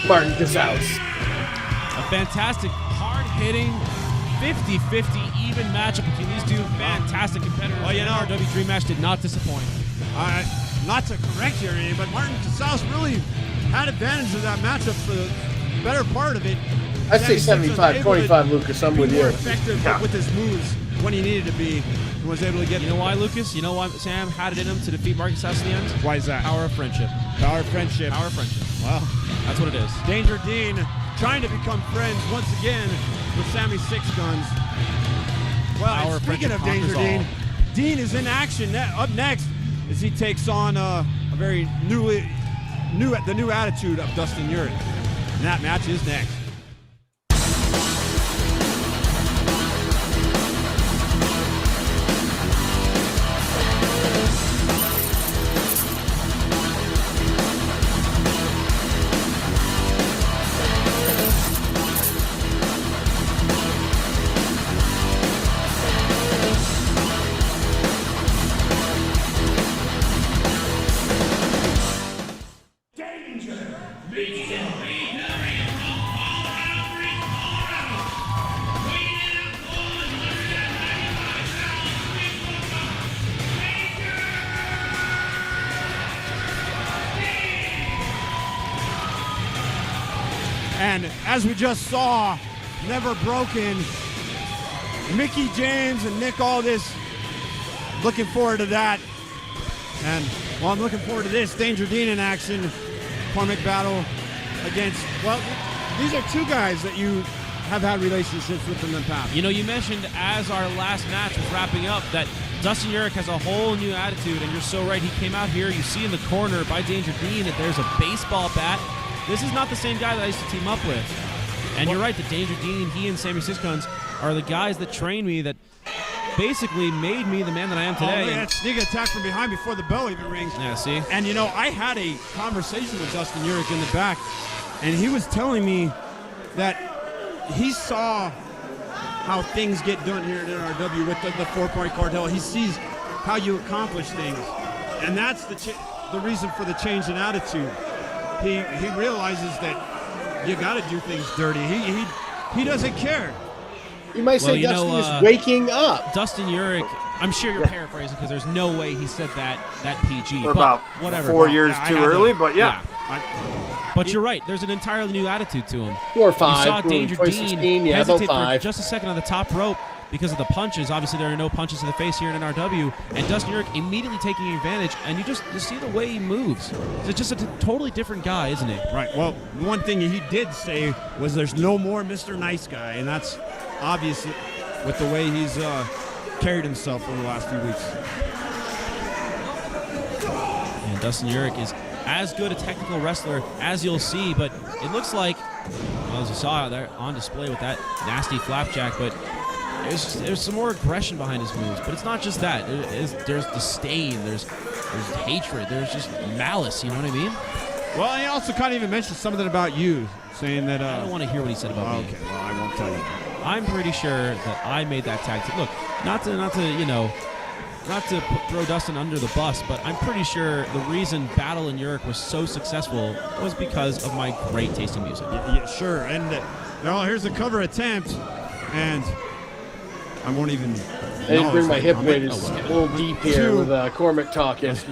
Martin Casals. A fantastic, hard-hitting, 50-50 even matchup between these two fantastic competitors. Well, you know, RW Dream Match did not disappoint. Not to correct you or anything, but Martin Casals really had advantage of that matchup for the better part of it. I'd say 75-25, Lucas. I'm with you. More effective with his moves when he needed to be. He was able to get. You know why, Lucas? You know why Sam had it in him to defeat Martin Casals in the end? Why is that? Power of friendship. Power of friendship. Power of friendship. Well, that's what it is. Danger Dean trying to become friends once again with Sammy Six Guns. Well, and speaking of Danger Dean, Dean is in action. Up next as he takes on the new attitude of Dustin Urich. And that match is next. And as we just saw, Never Broken, Mickey James and Nick Aldis, looking forward to that. And well, I'm looking forward to this. Danger Dean in action. Cormac battle against, well, these are two guys that you have had relationships with in the past. You know, you mentioned as our last match was wrapping up that Dustin Urich has a whole new attitude, and you're so right. He came out here, you see in the corner by Danger Dean that there's a baseball bat. This is not the same guy that I used to team up with. And you're right, the Danger Dean, he and Sammy Six Guns are the guys that trained me, that basically made me the man that I am today. Oh, look at that sneak attack from behind before the bell even rings. Yeah, see? And you know, I had a conversation with Dustin Urich in the back, and he was telling me that he saw how things get done here at NRW with the 4-point cartel. He sees how you accomplish things, and that's the reason for the change in attitude. He realizes that you got to do things dirty. He doesn't care. You might say Dustin is waking up. Dustin Urich, I'm sure you're paraphrasing because there's no way he said that PG. Or about whatever. 4 years too early, but yeah. But you're right. There's an entirely new attitude to him. 4 or 5. You saw Danger Dean hesitate for 5. just a second on the top rope because of the punches. Obviously, there are no punches to the face here in NRW. And Dustin Urich immediately taking advantage. And you see the way he moves. It's just a totally different guy, isn't he? Right. Well, one thing he did say was there's no more Mr. Nice Guy. And that's obvious with the way he's carried himself over the last few weeks. And Dustin Urich is as good a technical wrestler as you'll see, but it looks like, well, as you saw there on display with that nasty flapjack, but there's some more aggression behind his moves. But it's not just that. There's disdain, there's hatred, there's just malice, you know what I mean? Well, he also kind of even mentioned something about you, saying that... I don't want to hear what he said about me. Okay, well, I won't tell you. I'm pretty sure that I made that tag team. Look, not to throw Dustin under the bus, but I'm pretty sure the reason Battle in Urich was so successful was because of my great taste in music. Yeah, sure. And here's the cover attempt, and I won't even... I didn't bring my hip weight. It's a little deep here with Cormac talking. He's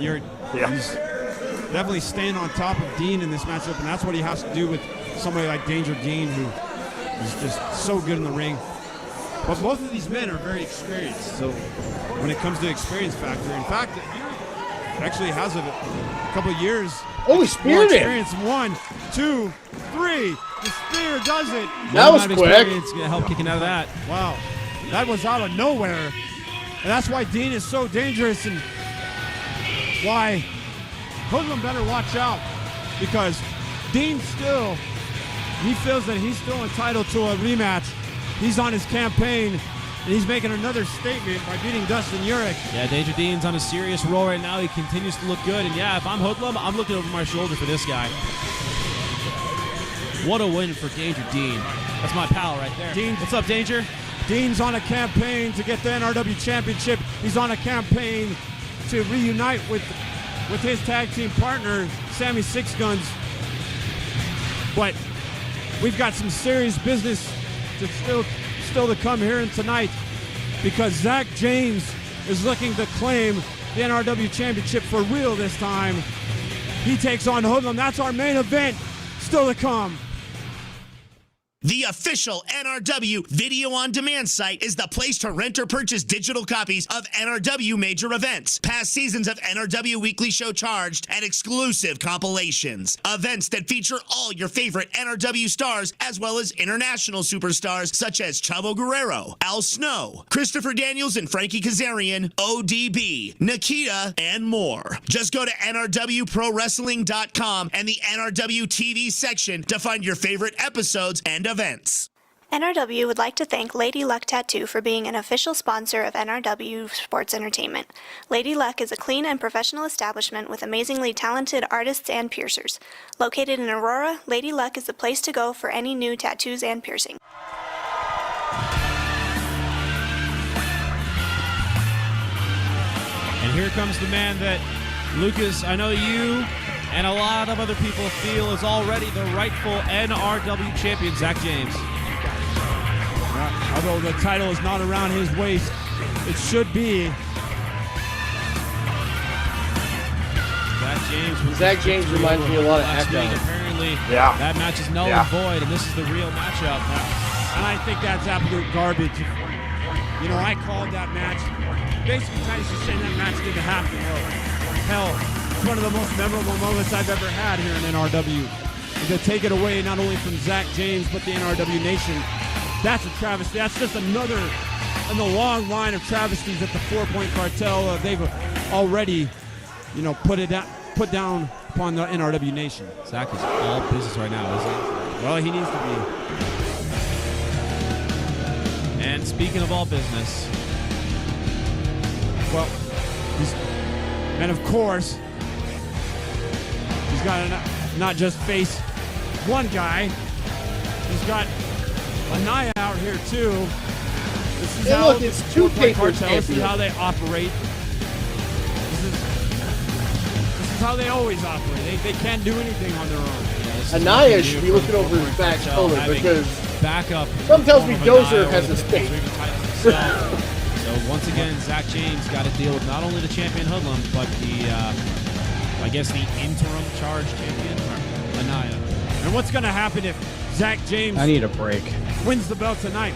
definitely staying on top of Dean in this matchup, and that's what he has to do with somebody like Danger Dean, who is just so good in the ring. But both of these men are very experienced. So when it comes to experience factor, in fact, actually has a couple of years. Oh, he speared it. Experience. 1, 2, 3. The spear does it. That was quick. It's gonna help kicking out of that. Wow, that was out of nowhere, and that's why Dean is so dangerous, and why Hoodlum better watch out, because Dean he feels that he's still entitled to a rematch. He's on his campaign, and he's making another statement by beating Dustin Urich. Yeah, Danger Dean's on a serious roll right now. He continues to look good. And yeah, if I'm Hoodlum, I'm looking over my shoulder for this guy. What a win for Danger Dean. That's my pal right there. What's up, Danger? Dean's on a campaign to get the NRW Championship. He's on a campaign to reunite with his tag team partner, Sammy Six Guns. But we've got some serious business to still to come here tonight, because Zach James is looking to claim the NRW Championship for real this time. He takes on Hoodlum. That's our main event. Still to come. The official NRW video on demand site is the place to rent or purchase digital copies of NRW major events, past seasons of NRW Weekly Show Charged, and exclusive compilations. Events that feature all your favorite NRW stars, as well as international superstars such as Chavo Guerrero, Al Snow, Christopher Daniels and Frankie Kazarian, ODB, Nikita, and more. Just go to NRWProWrestling.com and the NRW TV section to find your favorite episodes and events. NRW would like to thank Lady Luck Tattoo for being an official sponsor of NRW Sports Entertainment. Lady Luck is a clean and professional establishment with amazingly talented artists and piercers. Located in Aurora, Lady Luck is the place to go for any new tattoos and piercing. And here comes the man that, Lucas, I know you and a lot of other people feel is already the rightful NRW champion, Zach James. Although the title is not around his waist, it should be. Zach James reminds me a lot of Echo. Apparently, that match is null and void, and this is the real matchup. And I think that's absolute garbage. You know, I called that match. Basically, Titus is saying that match didn't happen. Hell, it's one of the most memorable moments I've ever had here in NRW. And to take it away not only from Zach James, but the NRW Nation, that's a travesty. That's just another in the long line of travesties that the 4 Point Cartel, they've already, you know, put down upon the NRW Nation. Zach is all business right now, isn't he? Well, he needs to be. And speaking of all business, well, and of course, he's got to not just face one guy. He's got Anaya out here too. This is how it's two papers. This is how they operate. This is how they always operate. They can't do anything on their own. Anaya should be looking over his back shoulder, because backup. Some tells me Dozer has a stake. So once again, Zach James got to deal with not only the champion Hoodlum, but the, I guess the interim charge champion, Anaya. And what's going to happen if Zach James I need a break. wins the belt tonight?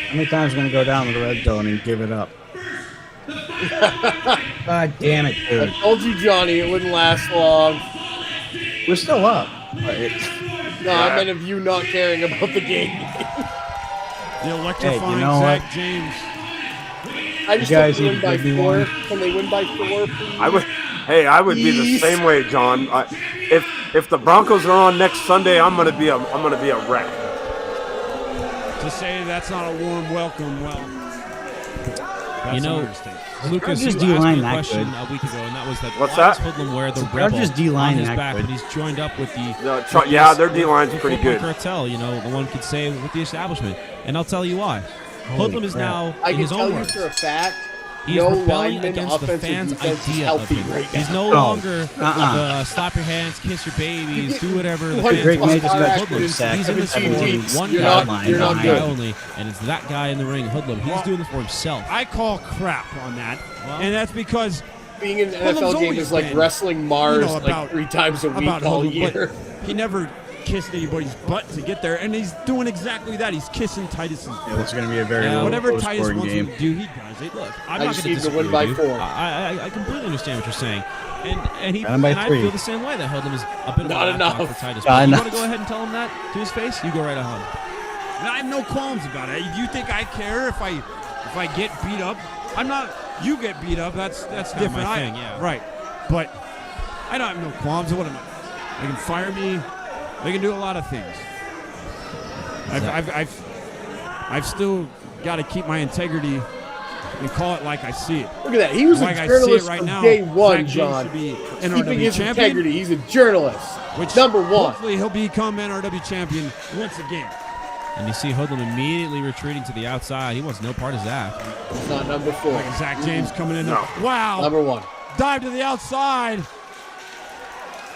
How many times are going to go down to the red zone and give it up? God damn it, dude. I told you, Johnny, it wouldn't last long. We're still up. No, I meant of you not caring about the game. The electrifying Zach James. I just hope they win by 4. Can they win by 4, please? I would be the same way, John. If the Broncos are on next Sunday, I'm gonna be a wreck. To say that's not a warm welcome, well, you know, Lucas, you asked me a question a week ago, and that was that what's why that? does Hoodlum wear the rebel just D-line on his that back, good. and he's joined up with the their D-line's pretty good. Cartel, you know, the one could say with the establishment, and I'll tell you why. Hoodlum is now I in can his tell own you words. for a fact, He's no rebelling lineman, against the offensive fans' defense is idea of healthy him. right He's now. no longer the slap your hands, kiss your babies, do whatever the fans Greg want. May just got Hoodlum. sacked. He's in this for one You're guy, not one guy good. only, and it's that guy in the ring, Hoodlum. He's doing this for himself. I call crap on that, and that's because being in an Hoodlum's NFL game always is like been, wrestling Mars you know, like 3 times a week all Hoodlum, year. but he never kissed anybody's butt to get there, and he's doing exactly that. He's kissing Titus's butt. Yeah, it's going to be a very whatever Titus low-scoring wants game. him to do, he does it. Look, I I'm not just going need to to win disagree by with you. 4. I completely understand what you're saying. And he And by and I 3. feel the same way that Hoodlum is a bit of Not a lapdog enough. for Titus. Not You enough. want to go ahead and tell him that to his face? You go right ahead. And I have no qualms about it. You think I care if I get beat up? I'm not. You get beat up. That's different. my thing, yeah. Right. But I don't have no qualms. What am I? They can fire me. They can do a lot of things. I've still got to keep my integrity and call it like I see it. Look at that. He was Like a I see it journalist right from now, day one, Zach James John. should be Keeping NRW his champion. integrity. He's a journalist. Which Number 1. Hopefully he'll become NRW champion once again. And you see Hoodlum immediately retreating to the outside. He wants no part of Zach. He's not number 4. Like Zach James coming in. No. Wow. Number 1. Dive to the outside.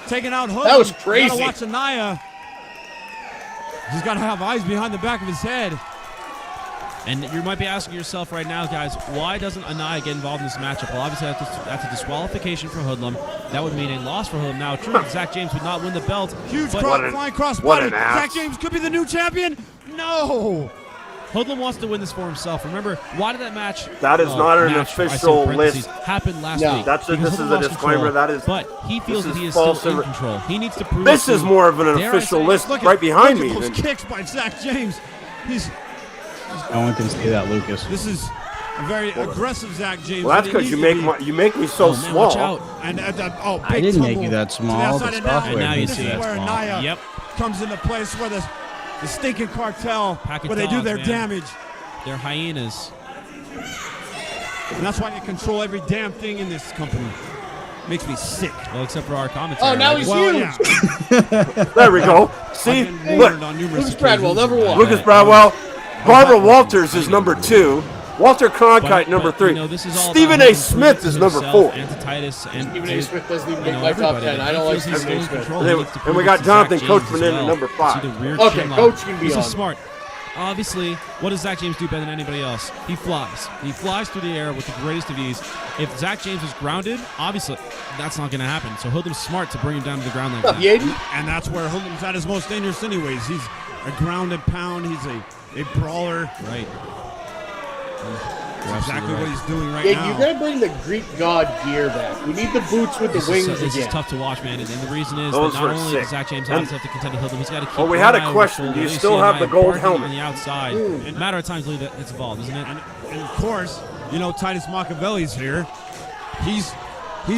Taking out Hoodlum. That was crazy. Gotta watch Anaya. He's got to have eyes behind the back of his head. And you might be asking yourself right now, guys, why doesn't Anaya get involved in this matchup? Well, obviously that's a disqualification for Hoodlum. That would mean a loss for Hoodlum. Now, true, Zach James would not win the belt. Huge but flying cross what body. an ass. Zach James could be the new champion. No. Hoodlum wants to win this for himself. Remember, why did that match? That is not an match, I say official in parentheses, list. Happened last No. week. This because is Hoodlum a lost disclaimer. control, That is, but he feels this that he is is still false in and- control. He needs to prove. This is more of an Dare I official say- list Look right behind look me. at those than- kicks by Zach James. No one can see that, Lucas. This is a very aggressive Zach James. Well, that's but he because needs to you make me so Oh, man, watch small. out. be- And big I didn't make tumble you that to small. the outside, The and now, software And now you makes see you this it. is that where small. Anaya Yep. comes into place, where the stinking cartel, Pack of where they do dogs, their man. damage. They're hyenas. And that's why they control every damn thing in this company. Makes me sick. Well, except for our commentary. Oh, now right? he's Well, huge. yeah. There we go. See, I've been look, warned on numerous Lucas Bradwell, occasions. number 1. Lucas Bradwell, Barbara Walters is number 2. Walter Cronkite, number 3. You know, this is all Stephen about A. him Smith proving is to number himself 4. And to Titus and Stephen A. Smith doesn't even you make know, my top everybody 10. that I don't he like feels he's Stephen A. still in Smith. control. And He then- needs to and we prove got it to Jonathan Zach James Coachman as in at well. number 5. See the rear Okay, chin lock. Coach can be This on is smart. Obviously, what does Zach James do better than anybody else? He flies. He flies through the air with the greatest of ease. If Zach James is grounded, obviously that's not going to happen. So Hoodlum's smart to bring him down to the ground like What's up, that. Yaden? And that's where Hoodlum's at his most dangerous anyways. He's a grounded pound. He's a brawler. Right. That's exactly what he's doing right Yeah, you now. gotta bring the Greek god gear back. We need the boots with the wings This is again. tough to watch, man. And the reason is Those that not were only sick. does Zach James And- obviously have to contend with Hoodlum, he's got to keep Well, we one had a eye over his question. shoulder. Do you You still see have Anaya the gold barking helmet? on the outside? A matter of time until that it's involved, isn't it? And of course, you know, Titus Machiavelli's here. He's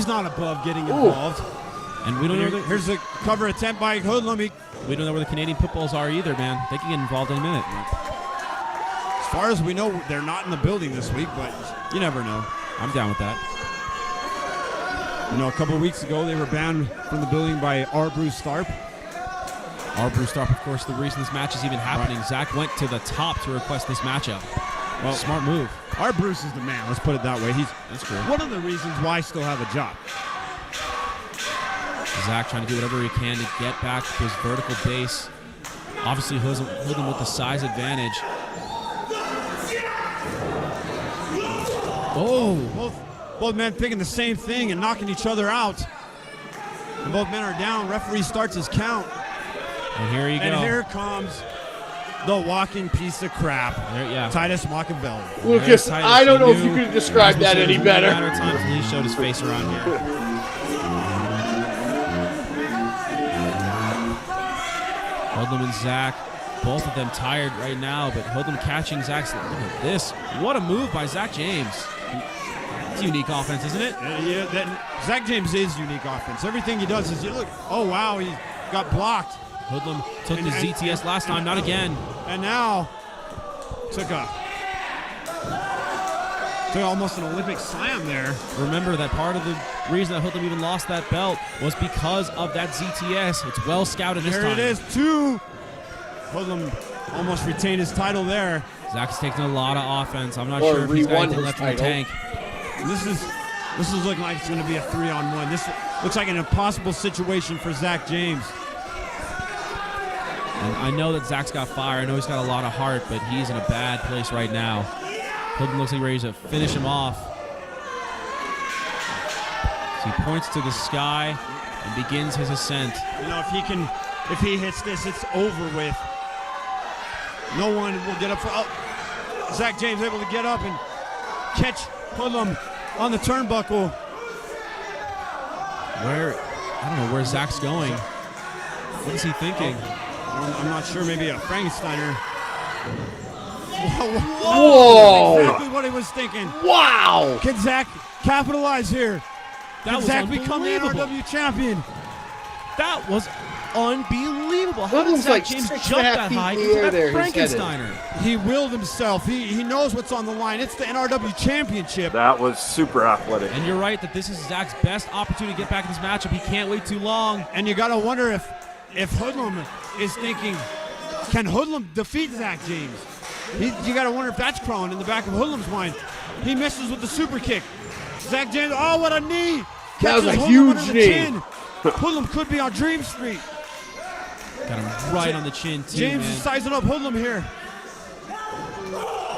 not above getting involved. And we don't know. Here's a cover attempt by Hoodlum. We don't know where the Canadian pitbulls are either, man. They can get involved in a minute. As far as we know, they're not in the building this week, but you never know. I'm down with that. You know, a couple of weeks ago, they were banned from the building by R. Bruce Tharp. Our Bruce Tharp, of course, the reason this match is even happening. Zach went to the top to request this matchup. Well, smart move. R. Bruce is the man. Let's put it that way. That's true. One of the reasons why I still have a job. Zach trying to do whatever he can to get back to his vertical base. Obviously, Hoodlum with the size advantage. Oh, Both men thinking the same thing and knocking each other out. And both men are down. Referee starts his count. and here you go. And here comes the walking piece of crap, There- yeah. Titus Machiavelli. Lucas, Titus, I don't know if knew- you could have described that any It was a better. matter of time until he showed his face around here. Hoodlum and Zach, both of them tired right now, but Hoodlum catching Zach's. Look at this. What a move by Zach James. It's unique offense, isn't it? Zach James is unique offense. Everything he does is, you look, oh, wow, he got blocked. Hoodlum took the And- ZTS last time, not again. And now took almost an Olympic slam there. Remember that part of the reason that Hoodlum even lost that belt was because of that ZTS. It's well scouted this There time. it is, two. Hoodlum almost retained his title there. Zach's taking a lot of offense. I'm not Or sure if he's got re-won anything his left in the title. tank. This is looking like it's going to be a 3-on-1. This looks like an impossible situation for Zach James. And I know that Zach's got fire. I know he's got a lot of heart, but he's in a bad place right now. Hoodlum looks like he's ready to finish him off. So he points to the sky and begins his ascent. You know, if he can If he hits this, it's over with. No one will get up for. Oh, Zach James able to get up and catch Hoodlum on the turnbuckle. I don't know where Zach's going. What is he thinking? I'm not sure. Maybe a Frankensteiner. Whoa! Exactly what he was thinking. Wow! Can Zach capitalize here? That Can was Zach become the unbelievable. NRW champion? That was unbelievable. How did Hoodlum's Zach like James 6.5 jump that feet high in the into air that there, he's headed. Frankensteiner? He willed himself. He knows what's on the line. It's the NRW championship. That was super athletic. And you're right that this is Zach's best opportunity to get back in this matchup. He can't wait too long. And you got to wonder if Hoodlum is thinking, can Hoodlum defeat Zach James? You got to wonder if that's crawling in the back of Hoodlum's mind. He misses with the super kick. Zach James, oh, what a knee. That was a Catches Hoodlum huge under the knee. chin. Hoodlum could be on Dream Street. Got him right on the chin, too, James man. is sizing up Hoodlum here.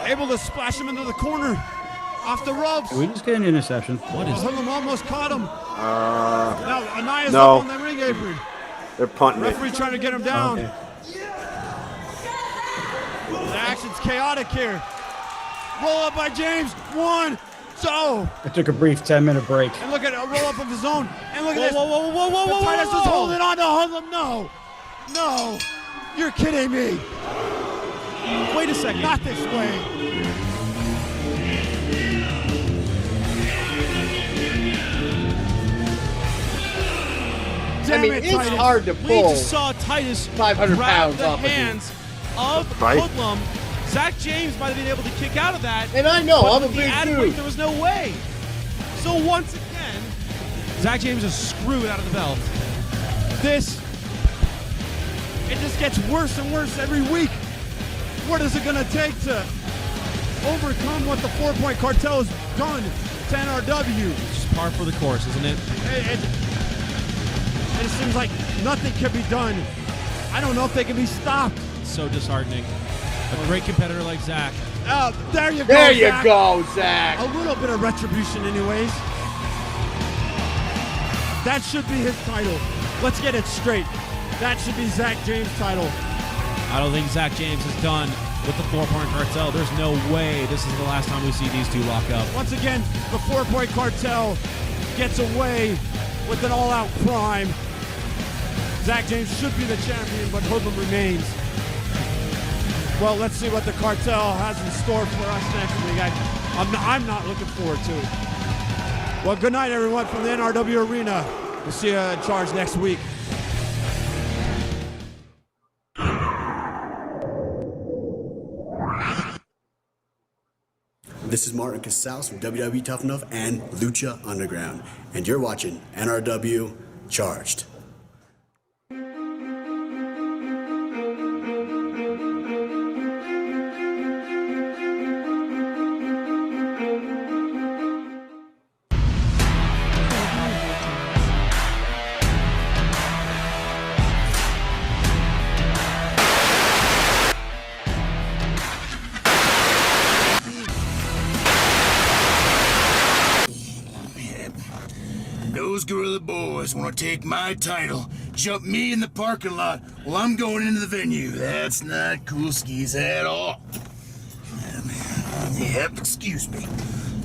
Able to splash him into the corner. Off the ropes. Did we just get an interception? What is Hoodlum almost caught him. Now Anaya's no. up on the ring apron. They're punting it. Referee trying to get him down. Okay. The action's chaotic here. Roll up by James. 1, 2. It took a brief 10-minute break. And look at a roll up of his own. And look at this. Whoa, whoa, whoa, whoa, whoa, The Titus whoa, is whoa. holding on to Hoodlum. No. You're kidding me. Wait a second. Not this way. I mean, Damn it, it's Titus. hard to We pull. just saw Titus 500 grab pounds the off of you. hands of Right. Hoodlum. Zach James might have been able to kick out of that. And I know, but I'm a with big the added dude. weight, there was no way. So once again, Zach James is screwed out of the belt. It just gets worse and worse every week. What is it going to take to overcome what the 4-Point Cartel has done to NRW? It's just par for the course, isn't it? It seems like nothing can be done. I don't know if they can be stopped. It's so disheartening. A great competitor like Zach. Oh, there you go, There you Zach. go, Zach. A little bit of retribution anyways. That should be his title. Let's get it straight. That should be Zach James' title. I don't think Zach James is done with the 4-Point Cartel. There's no way this is the last time we see these two lock up. Once again, the 4-Point Cartel gets away with an all-out crime. Zach James should be the champion, but Hoodlum remains. Well, let's see what the cartel has in store for us next week. I'm not looking forward to it. Well, good night, everyone, from the NRW Arena. We'll see you in charge next week. This is Martin Casals from WWE Tough Enough and Lucha Underground, and you're watching NRW Charged. Those Gorilla Boys want to take my title, jump me in the parking lot while I'm going into the venue. That's not cool skis at all. Yep, excuse me.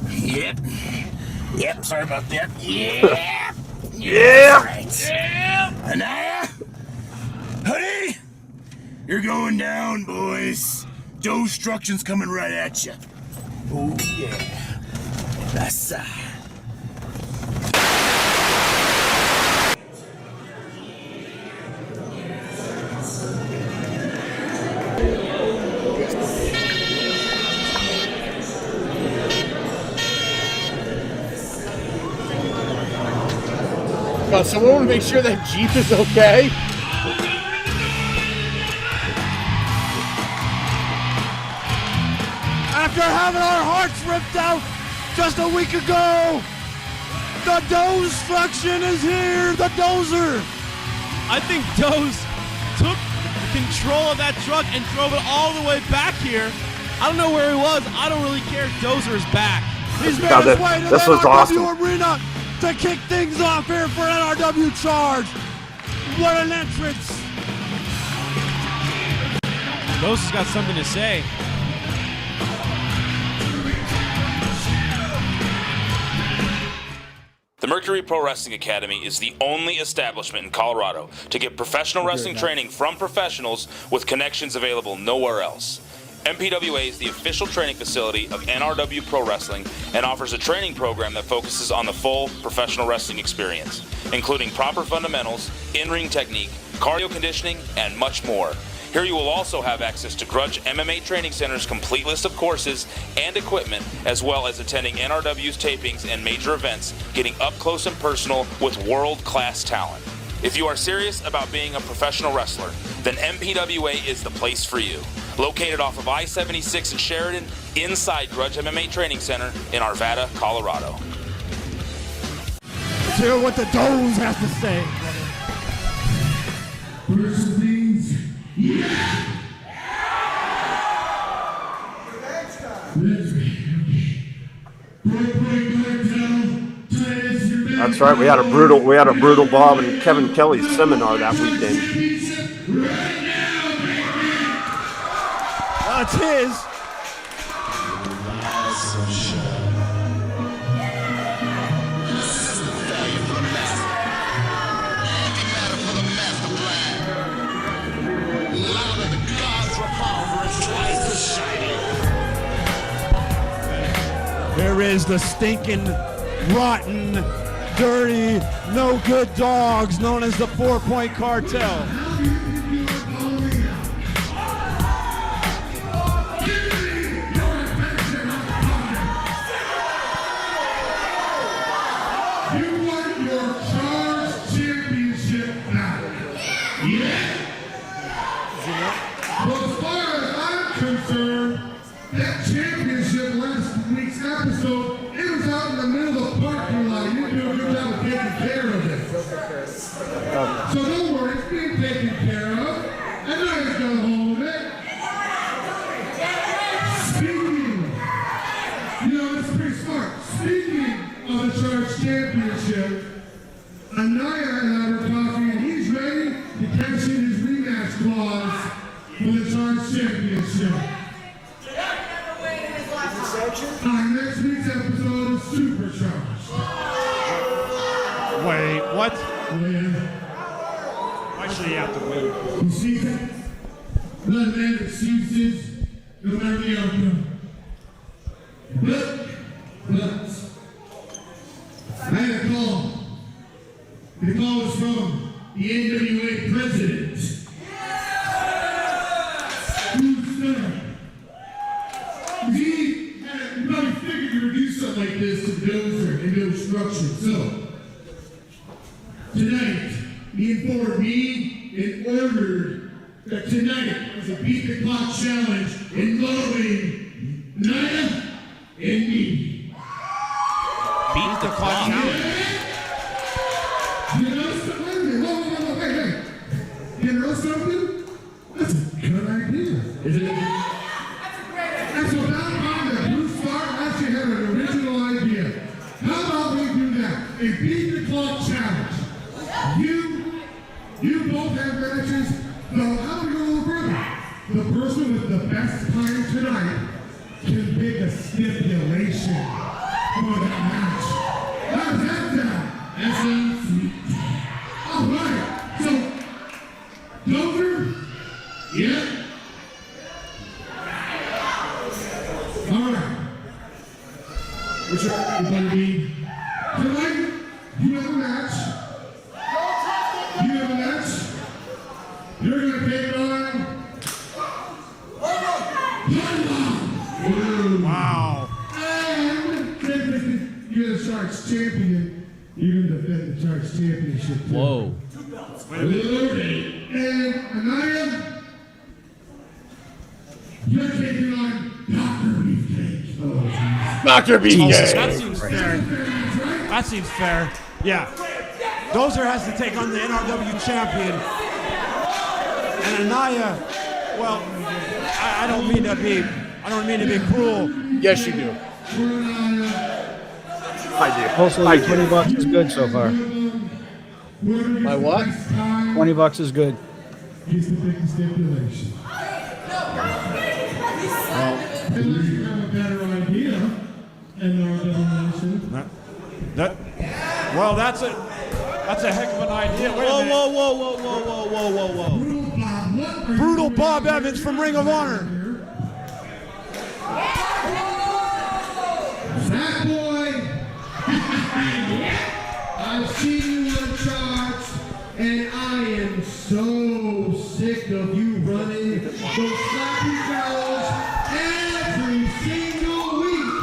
Yep, sorry about that. Yep. Right. Anaya? Honey? You're going down, boys. Destruction's coming right at you. Oh, yeah. That's Someone want to make sure that Jeep is okay. After having our hearts ripped out just a week ago, the Destruction is here, the Dozer. I think Doze took control of that truck and drove it all the way back here. I don't know where he was. I don't really care. Dozer is back. He's made God, his way to the this was NRW awesome. Arena to kick things off here for NRW Charge. What an entrance. Los has got something to say. The Mercury Pro Wrestling Academy is the only establishment in Colorado to get professional wrestling training from professionals with connections available nowhere else. MPWA is the official training facility of NRW Pro Wrestling and offers a training program that focuses on the full professional wrestling experience, including proper fundamentals, in-ring technique, cardio conditioning, and much more. Here you will also have access to Grudge MMA Training Center's complete list of courses and equipment, as well as attending NRW's tapings and major events, getting up close and personal with world-class talent. If you are serious about being a professional wrestler, then MPWA is the place for you. Located off of I-76 in Sheridan, inside Grudge MMA Training Center in Arvada, Colorado. Let's hear what the Does have to say. First things, yeah! That's right. We had a brutal Bob and Kevin Kelly seminar that weekend. It's his. There is the stinking, rotten, dirty, no good dogs known as the 4-Point Cartel. You want your Charge Championship back. Yeah? Well, as far as I'm concerned, that championship last week's episode, it was out in the middle of the parking lot. You do a good job of taking care of it. So don't worry, it's being taken care of. And now he's got a hold of it. Speaking, it's pretty smart. Speaking of the Charge Championship, Anaya and I were talking, and he's ready to cash in his rematch clause for the Charge Championship. Next week's episode is Supercharged. Wait, what? Yeah. Why should he have to wait? You see that? Let a man excuses, no matter the outcome. But, I had a call. The call was from the NWA president. Who's there? You probably figured you would do something like this to Dozer and no structure. So, tonight, he informed me and ordered that tonight was a beat the clock challenge involving Naya and me. Beat the clock challenge. You know something? Whoa, hey. You know something? That's a good idea. Isn't it? That's what I'm on the Bruce Clark actually had an original idea. How about we do that? A beat the clock challenge. You both have matches. So how do we go a little further? The person with the best time tonight can pick a stipulation for that match. How's that sound? That sounds sweet. All right. So, Dover? Yeah? All right. Which are going to be tonight? You have a match. You're going to take it on. Wow. And you're the Charge champion. You're going to defend the Charge championship. Whoa. And Anaya, you're taking on Dr. Beefcake. Oh, Dr. Beefcake. That seems fair. That seems fair. Yeah. Dozer has to take on the NRW champion. And Anaya, well, I don't mean to be cruel. Yes, you do. I do. Also, $20 is good so far. My what? $20 is good. He's the big stipulation. Unless you have a better idea, NRW Nation. Well, that's a heck of an idea. Wait a minute. Whoa. Brutal Bob Evans from Ring of Honor. Fat boy. I've seen you uncharged, and I am so sick of you running those slappy fellows every single week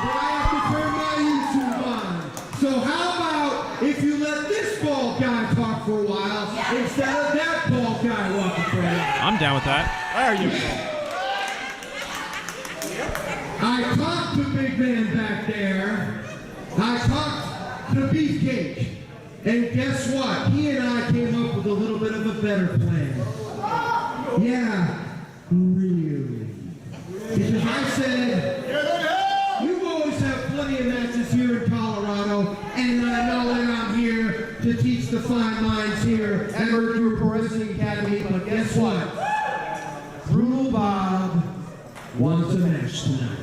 when I have to turn my YouTube on. So how about if you let this bald guy talk for a while instead of that bald guy walking for a while? I'm down with that. There you go. I talked to Big Man back there. I talked to Beefcake. And guess what? He and I came up with a little bit of a better plan. Yeah, really. Because I said, you always have plenty of matches here in Colorado, and I know that I'm here to teach the fine lines here at Mercury Pro Wrestling Academy, but guess what? Brutal Bob wants a match tonight.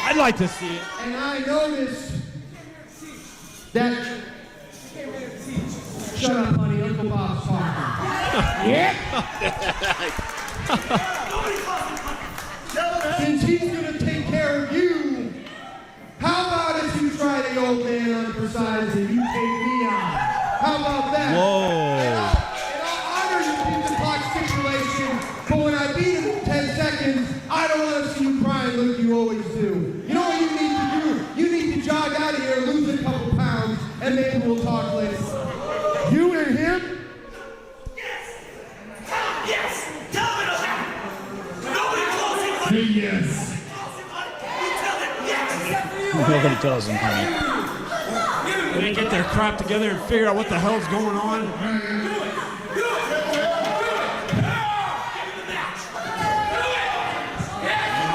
I'd like to see it. And I noticed that. Shut up, honey. Uncle Bob's talking. Since he's gonna take care of you, how about if you try the old man on the sides and you take me on? How about that? Whoa. And I'll honor you beat the clock stipulation, but when I beat him in 10 seconds, I don't want to see you crying like you always do. You know what you need to do? You need to jog out of here, lose a couple pounds, and maybe we'll talk later. You and him? Yes! Tell him it'll happen! Nobody calls him! Say yes. Nobody tells him, honey. They get their crap together and figure out what the hell's going on.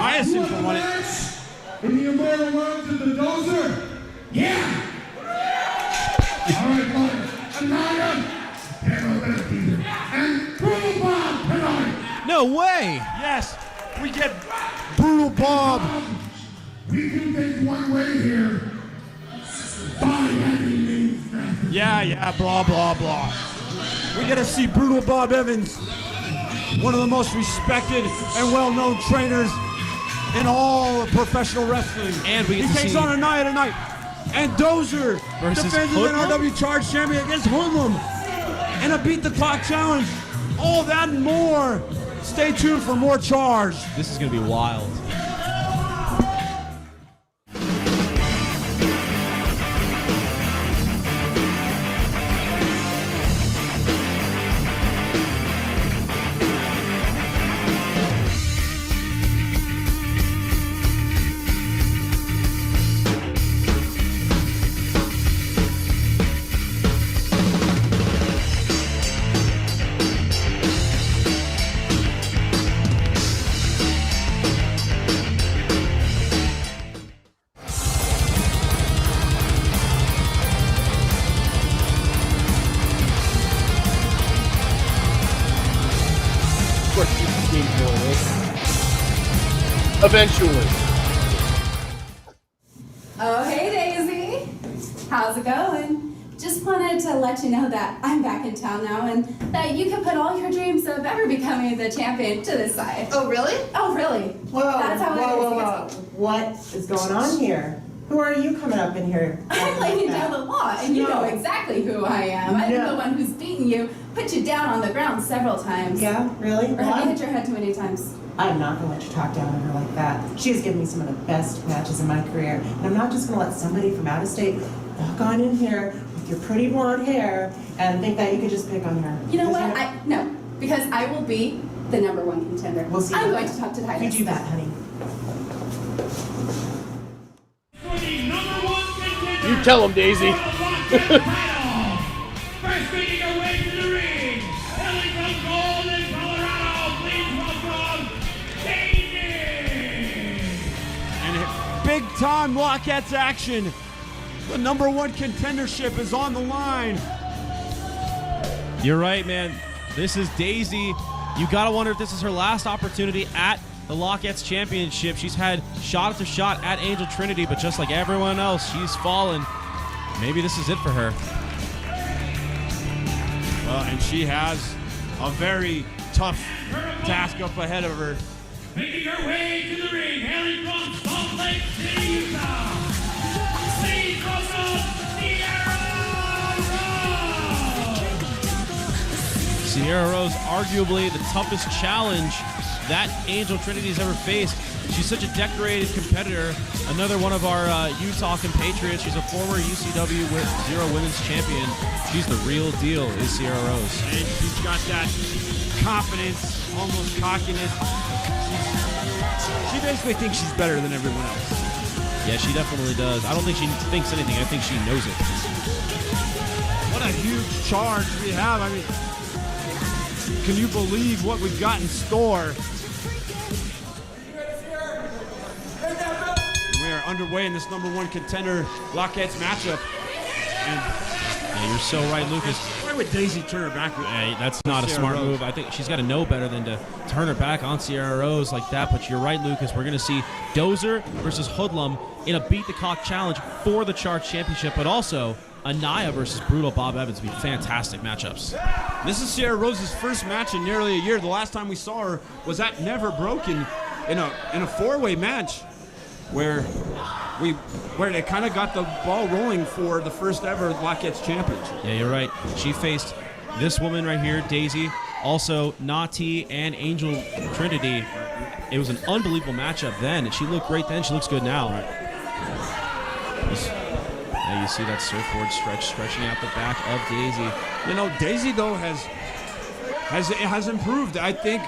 I assume for one. In the immortal words of the dozer? Yeah! All right, boys. Anaya, and Brutal Bob tonight. No way. Yes, we get Brutal Bob. We can make one way here. By any means necessary. Yeah, blah, blah, blah. We get to see Brutal Bob Evans, one of the most respected and well-known trainers in all of professional wrestling. And we get he to takes see on Anaya tonight. And Dozer versus defends his Hoodlum? NRW Charge Champion against Hoodlum in a Beat the Clock challenge. All that and more. Stay tuned for more Charge. This is going to be wild. Eventually. Oh, hey Daisy. How's it going? Just wanted to let you know that I'm back in town now and that you can put all your dreams of ever becoming the champion to the side. Oh, really? Oh, really? Whoa, That's how whoa. What is going on here? Who are you coming up in here? I'm laying down the law, and you know exactly who I am. I'm the one who's beaten you, put you down on the ground several times. Yeah, really? Or have you hit your head too many times? I'm not going to let you talk down on her like that. She has given me some of the best matches in my career, and I'm not just going to let somebody from out of state walk on in here with your pretty blonde hair and think that you could just pick on her. You know what? No, because I will be the #1 contender. We'll see. I'm going to talk to Titus. You do that, honey. You tell him, Daisy. First making her way to the ring, hailing from Golden, Colorado, please welcome Daisy! And big time Lockettes action. The #1 contendership is on the line. You're right, man. This is Daisy. You got to wonder if this is her last opportunity at the Lockettes Championship. She's had shot after shot at Angel Trinity, but just like everyone else, she's fallen. Maybe this is it for her. Well, and she has a very tough task up ahead of her. Making her way to the ring, hailing from Salt Lake City, Utah. Please welcome Sierra Rose, arguably the toughest challenge that Angel Trinity's ever faced. She's such a decorated competitor. Another one of our Utah compatriots. She's a former UCW Zero Women's champion. She's the real deal, is Sierra Rose. And she's got that confidence, almost cockiness. She basically thinks she's better than everyone else. Yeah, she definitely does. I don't think she thinks anything. I think she knows it. What a huge charge we have. I mean, can you believe what we've got in store? We are underway in this #1 contender Lockettes matchup. Yeah, you're so right, Lucas. Why would Daisy turn her back? Hey, that's not a smart move. I think she's got to know better than to turn her back on Sierra Rose like that. But you're right, Lucas. We're going to see Dozer versus Hoodlum in a Beat the Clock challenge for the Charge Championship, but also Anaya versus Brutal Bob Evans would be fantastic matchups. This is Sierra Rose's first match in nearly a year. The last time we saw her was at Never Broken in a four-way match where they kind of got the ball rolling for the first ever Lockettes Championship. Yeah, you're right. She faced this woman right here, Daisy, also Nati and Angel Trinity. It was an unbelievable matchup then, and she looked great then. She looks good now. Now you see that surfboard stretching out the back of Daisy. You know, Daisy though has improved. I think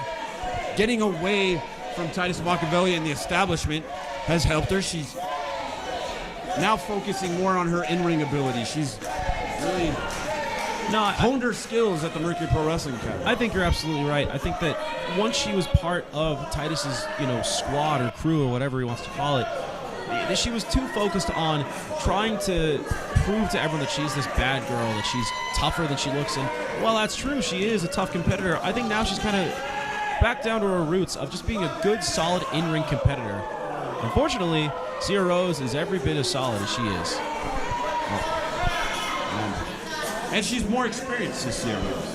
getting away from Titus Machiavelli and the establishment has helped her. She's now focusing more on her in-ring ability. She's really honed her skills at the Mercury Pro Wrestling Academy. I think you're absolutely right. I think that once she was part of Titus's, squad or crew or whatever he wants to call it, she was too focused on trying to prove to everyone that she's this bad girl, that she's tougher than she looks. And while that's true, she is a tough competitor. I think now she's kind of back down to her roots of just being a good, solid in-ring competitor. Unfortunately, Sierra Rose is every bit as solid as she is. And she's more experienced than Sierra Rose.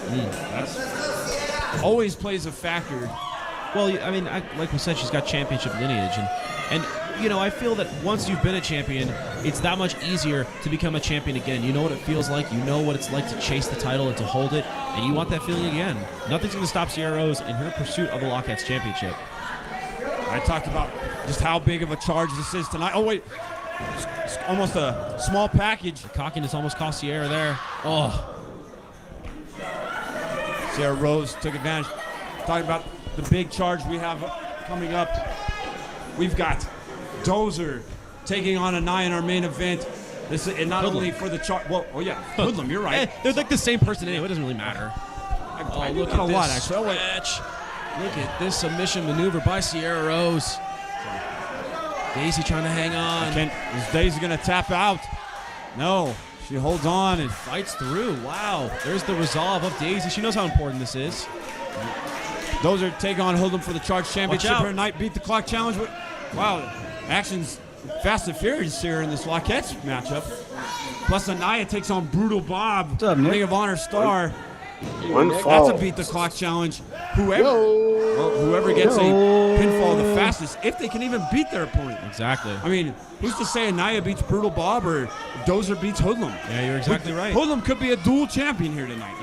That's always plays a factor. Well, I mean, like we said, she's got championship lineage. And I feel that once you've been a champion, it's that much easier to become a champion again. You know what it feels like. You know what it's like to chase the title and to hold it. And you want that feeling again. Nothing's going to stop Sierra Rose in her pursuit of the Lockettes Championship. I talked about just how big of a charge this is tonight. Oh, wait. It's almost a small package. The cockiness almost cost Sierra there. Oh. Sierra Rose took advantage. Talking about the big charge we have coming up. We've got Dozer taking on Anaya in our main event. This is not Hoodlum. Only for the charge. Well, oh yeah, Hoodlum. You're right. They're like the same person anyway. It doesn't really matter. I look at at a this lot actually. stretch. Look at this submission maneuver by Sierra Rose. Daisy trying to hang on. Is Daisy going to tap out? No. She holds on and fights through. Wow. There's the resolve of Daisy. She knows how important this is. Those are taking on Hoodlum for the Charge Championship. Watch out. Her night beat the clock challenge. Wow. Action's fast and furious here in this Lockettes matchup. Plus Anaya takes on Brutal Bob, What's up, Nick? Ring of Honor star. One That's fall. a beat the clock challenge. Whoever gets a pinfall the fastest, if they can even beat their opponent. Exactly. I mean, who's to say Anaya beats Brutal Bob or Dozer beats Hoodlum? Yeah, you're exactly right. Hoodlum could be a dual champion here tonight.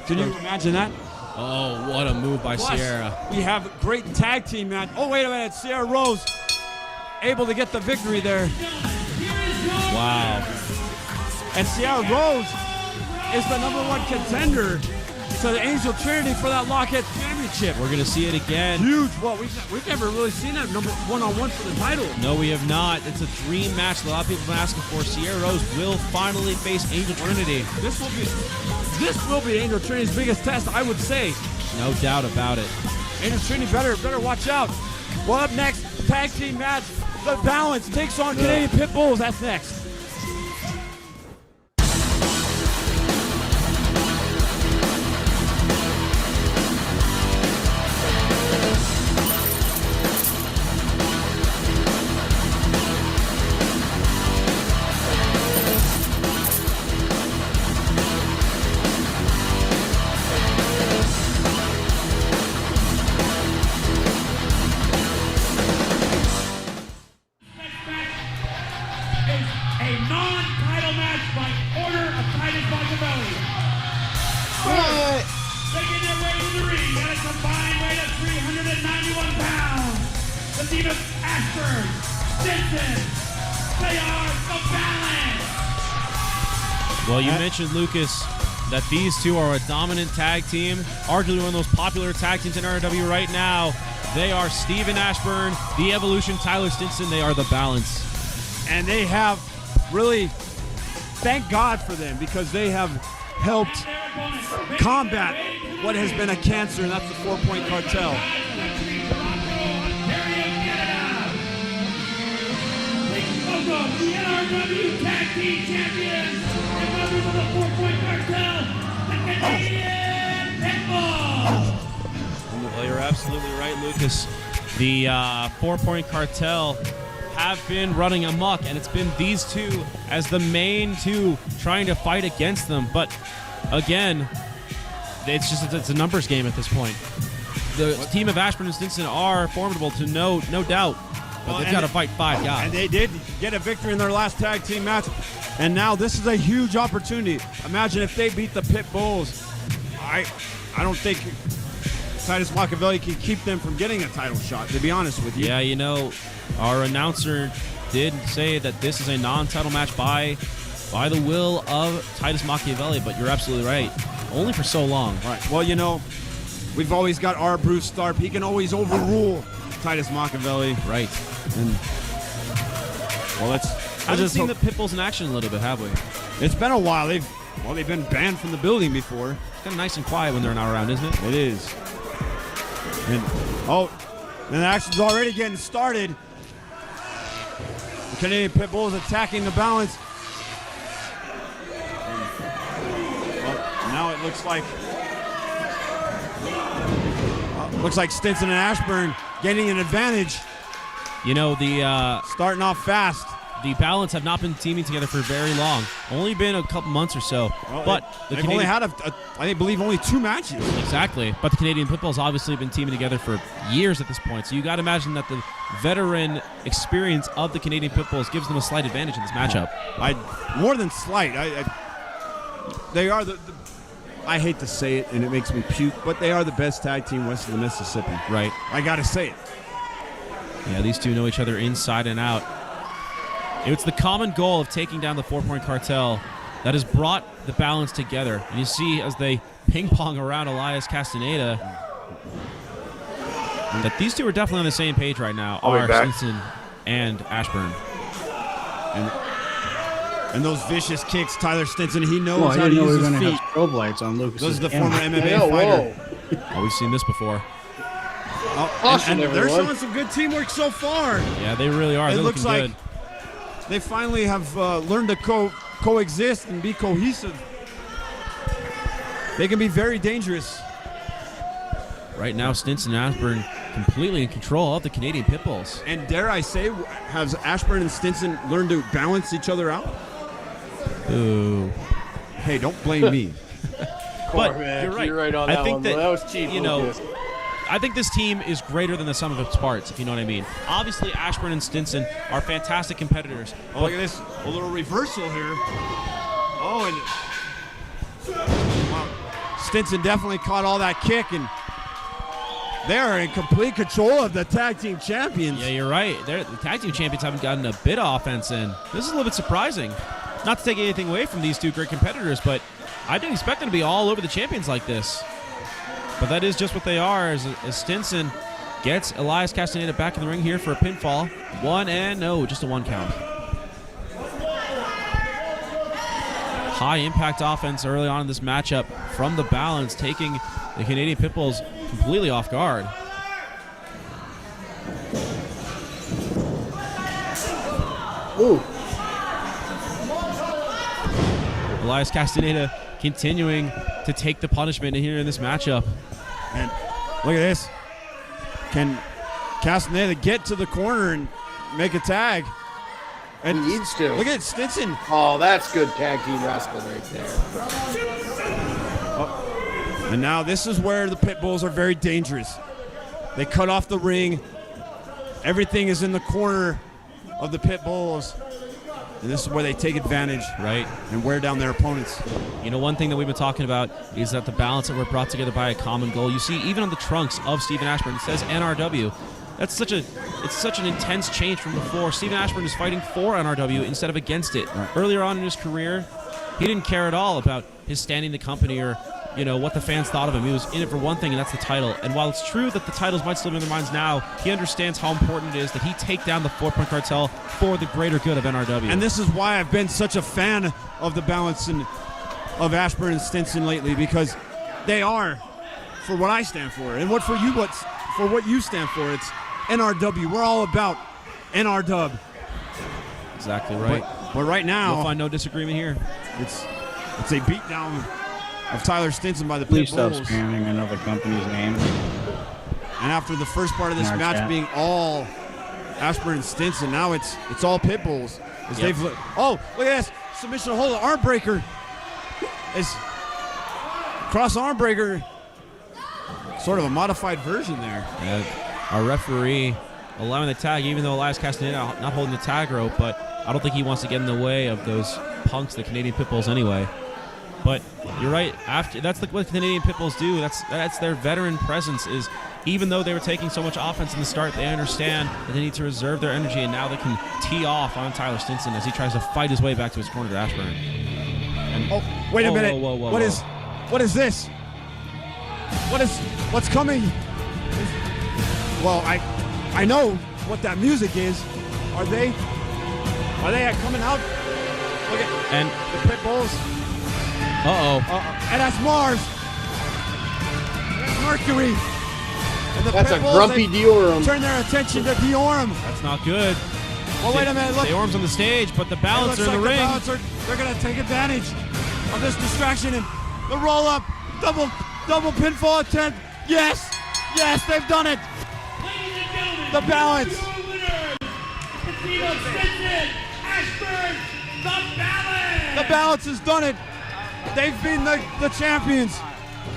Can you imagine that? Oh, what a move by Plus, Sierra. we have a great tag team match. Oh, wait a minute. Sierra Rose able to get the victory there. Wow. And Sierra Rose is the #1 contender to the Angel Trinity for that Lockettes Championship. We're going to see it again. Huge. Well, we've never really seen that one-on-one for the title. No, we have not. It's a dream match that a lot of people have been asking for. Sierra Rose will finally face Angel Trinity. This will be Angel Trinity's biggest test, I would say. No doubt about it. Angel Trinity better watch out. Well, up next, tag team match. The Balance takes on Canadian Pit Bulls. That's next. is a non-title match by order of Titus Machiavelli. Making their way to the ring at a combined weight of 391 pounds. The team of Ashburn, Stinson, they are the Balance. Well, you mentioned, Lucas, that these two are a dominant tag team, arguably one of the most popular tag teams in RW right now. They are Steven Ashburn, The Evolution, Tyler Stinson. They are the Balance. And they have really, thank God for them, because they have helped combat what has been a cancer, and that's the 4-Point Cartel. Welcome, the NRW Tag Team Champions and members of the 4-Point Cartel, the Canadian Pitbulls. Well, you're absolutely right, Lucas. The 4-Point Cartel have been running amok, and it's been these two as the main two trying to fight against them. But again, it's a numbers game at this point. The team of Ashburn and Stinson are formidable to no doubt, but they've got to fight 5 guys. And they did get a victory in their last tag team match, and now this is a huge opportunity. Imagine if they beat the Pit Bulls. I don't think Titus Machiavelli can keep them from getting a title shot, to be honest with you. Yeah, you know, our announcer did say that this is a non-title match by the will of Titus Machiavelli, but you're absolutely right. Only for so long. Right. Well, you know, we've always got our Bruce Starp. He can always overrule Titus Machiavelli. Right. And well, I haven't seen the Pitbulls in action a little bit, have we? It's been a while. They've been banned from the building before. It's kind of nice and quiet when they're not around, isn't it? It is. And the action's already getting started. The Canadian Pitbulls attacking the Balance. Now it looks like Stinson and Ashburn gaining an advantage. You know, starting off fast. The Balance have not been teaming together for very long. Only been a couple months or so. Well, but they've only had I believe only 2 matches. Exactly. But the Canadian Pitbulls obviously have been teaming together for years at this point. So you got to imagine that the veteran experience of the Canadian Pitbulls gives them a slight advantage in this matchup. More than slight. They are I hate to say it, and it makes me puke, but they are the best tag team west of the Mississippi. Right. I got to say it. Yeah, these two know each other inside and out. It's the common goal of taking down the 4-Point Cartel that has brought the Balance together. And you see as they ping-pong around Elias Castaneda that these two are definitely on the same page right now, are Stinson and Ashburn. And those vicious kicks, Tyler Stinson, he knows how to use his feet. Have strobe lights on Lucas. This is the former MMA fighter. Oh, we've seen this before. And they're showing some good teamwork so far. Yeah, they really are. It They're looks looking like good. they finally have learned to coexist and be cohesive. They can be very dangerous. Right now, Stinson and Ashburn completely in control of the Canadian Pitbulls. And dare I say, has Ashburn and Stinson learned to balance each other out? Ooh. Hey, don't blame me. But You're right on that one. That was cheap. You know, I think this team is greater than the sum of its parts, if you know what I mean. Obviously, Ashburn and Stinson are fantastic competitors. Oh, look at this. A little reversal here. Oh, and Stinson definitely caught all that kick, and they are in complete control of the tag team champions. Yeah, you're right. The tag team champions haven't gotten a bit of offense in. This is a little bit surprising. Not to take anything away from these two great competitors, but I didn't expect them to be all over the champions like this. But that is just what they are, as Stinson gets Elias Castaneda back in the ring here for a pinfall. Just a 1 count. High impact offense early on in this matchup from the Balance, taking the Canadian Pitbulls completely off guard. Ooh. Elias Castaneda continuing to take the punishment here in this matchup. And look at this. Can Castaneda get to the corner and make a tag? And he needs to. Look at Stinson. Oh, that's good tag team wrestling right there. Oh. And now this is where the Pitbulls are very dangerous. They cut off the ring. Everything is in the corner of the Pitbulls. And this is where they take advantage, right, and wear down their opponents. You know, one thing that we've been talking about is that the balance that we're brought together by a common goal. You see, even on the trunks of Steven Ashburn, it says NRW. It's such an intense change from before. Steven Ashburn is fighting for NRW instead of against it. Right. Earlier on in his career, he didn't care at all about his standing in the company or, you know, what the fans thought of him. He was in it for one thing, and that's the title. And while it's true that the titles might still be in their minds now, he understands how important it is that he take down the 4-Point Cartel for the greater good of NRW. And this is why I've been such a fan of the balance of Ashburn and Stinson lately, because they are for what I stand for, and for what you stand for. It's NRW. We're all about NRW. Exactly right. But right now, you'll find no disagreement here. It's a beatdown of Tyler Stinson by the Please Pit Bulls. stop spamming another company's name. And after the first part of this match being all Ashburn and Stinson, now it's all Pit Bulls. Look at this submission hold, arm breaker. Is cross arm breaker, sort of a modified version there. Our referee allowing the tag, even though Elias Castaneda not holding the tag rope, but I don't think he wants to get in the way of those punks, the Canadian Pit Bulls, anyway. But you're right. That's what Canadian Pit Bulls do. That's their veteran presence. Is even though they were taking so much offense in the start, they understand that they need to reserve their energy, and now they can tee off on Tyler Stinson as he tries to fight his way back to his corner to Ashburn. And, wait a minute. Whoa, what is this? What's coming? Well, I know what that music is. Are they coming out? Look at and the Pit Bulls. And that's Mars. That's Mercury. And the That's Pit a Bulls, grumpy Diorum. Turn their attention to Diorum. That's not good. Well, wait a minute. Look. Dioram's on the stage, but the balance are in the ring. They're going to take advantage of this distraction and the roll up, double pinfall attempt. Yes, they've done it. The balance. The balance has done it. They've been the champions.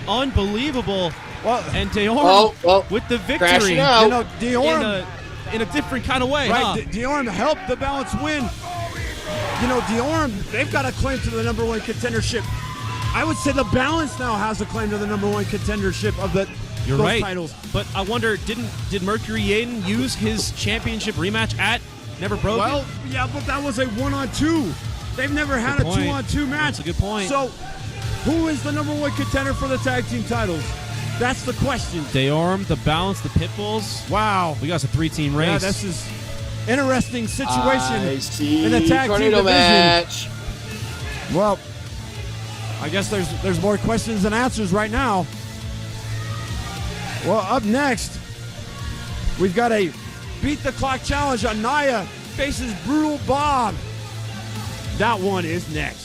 Unbelievable. Well, and Diorum with the victory. You know, Diorum in a different kind of way. Right, Huh? Diorum helped the balance win. You know, Diorum, they've got a claim to the #1 contendership. I would say the balance now has a claim to the #1 contendership of those titles. But I wonder, did Mercury Yaden use his championship rematch at Never Broken? Well, yeah, but that was a 1-on-2. They've never had a 2-on-2 match. That's a good point. So, who is the #1 contender for the tag team titles? That's the question. Diorum, the balance, the Pit Bulls. Wow. We got a 3-team race. Yeah, this is interesting situation in the tag team tornado division. match. Well, I guess there's more questions than answers right now. Well, up next, we've got a Beat the Clock challenge. Anaya faces Brutal Bob. That one is next.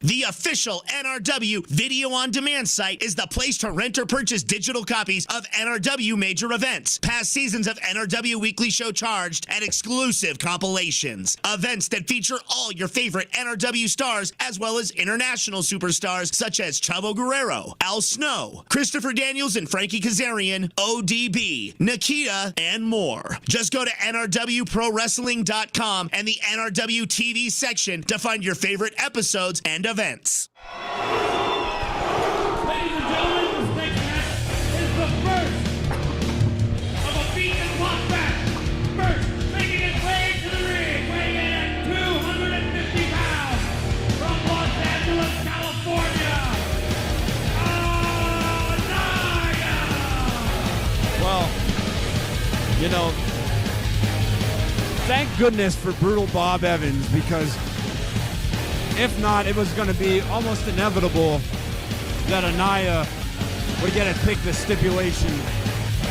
The official NRW video on demand site is the place to rent or purchase digital copies of NRW major events, past seasons of NRW Weekly Show Charged, and exclusive compilations. Events that feature all your favorite NRW stars, as well as international superstars such as Chavo Guerrero, Al Snow, Christopher Daniels and Frankie Kazarian, ODB, Nikita, and more. Just go to NRWProWrestling.com and the NRW TV section to find your favorite episodes and events. Ladies and gentlemen, this next match is the first of a beat and block match. First, making his way to the ring, weighing in at 250 pounds, from Los Angeles, California, Anaya! Well, you know, thank goodness for Brutal Bob Evans, because if not, it was going to be almost inevitable that Anaya would get to pick the stipulation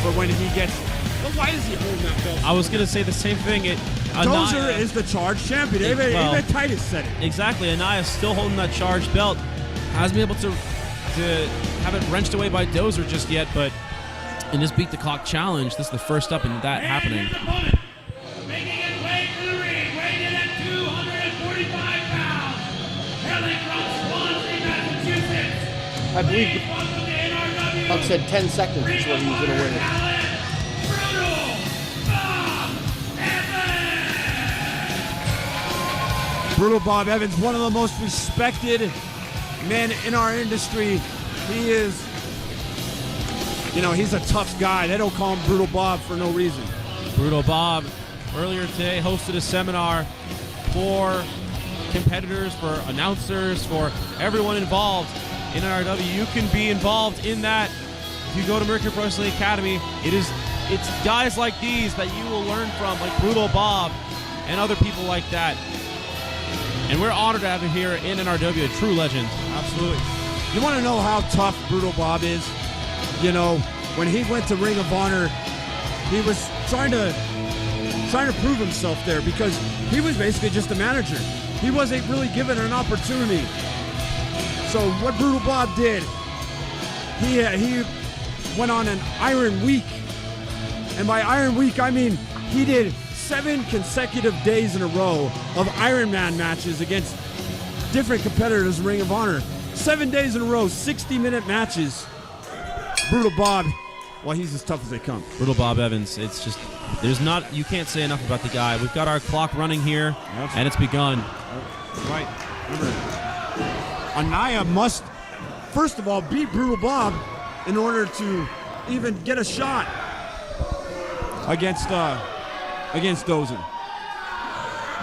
for when he gets. Well, why is he holding that belt? I was going to say the same thing. Dozer is the charged champion. Even Titus said it. Exactly. Anaya's still holding that charged belt. Hasn't been able to have it wrenched away by Dozer just yet, but in this Beat the Clock challenge, this is the first up in that happening. Making his way to the ring, weighing in at 245 pounds, hailing from Swansea, Massachusetts. I believe Buck said 10 seconds is what he was going to win. Brutal Bob Evans, one of the most respected men in our industry. He is, he's a tough guy. They don't call him Brutal Bob for no reason. Brutal Bob earlier today hosted a seminar for competitors, for announcers, for everyone involved in NRW. You can be involved in that if you go to Mercury Pro Wrestling Academy. It's guys like these that you will learn from, like Brutal Bob and other people like that. And we're honored to have him here in NRW, a true legend. Absolutely. You want to know how tough Brutal Bob is? When he went to Ring of Honor, he was trying to prove himself there because he was basically just a manager. He wasn't really given an opportunity. So what Brutal Bob did, he went on an Iron Week. And by Iron Week, I mean he did 7 consecutive days in a row of Iron Man matches against different competitors in Ring of Honor. 7 days in a row, 60-minute matches. Brutal Bob, well, he's as tough as they come. Brutal Bob Evans, it's just, you can't say enough about the guy. We've got our clock running here, and it's begun. Right. Remember, Anaya must, first of all, beat Brutal Bob in order to even get a shot against Dozer.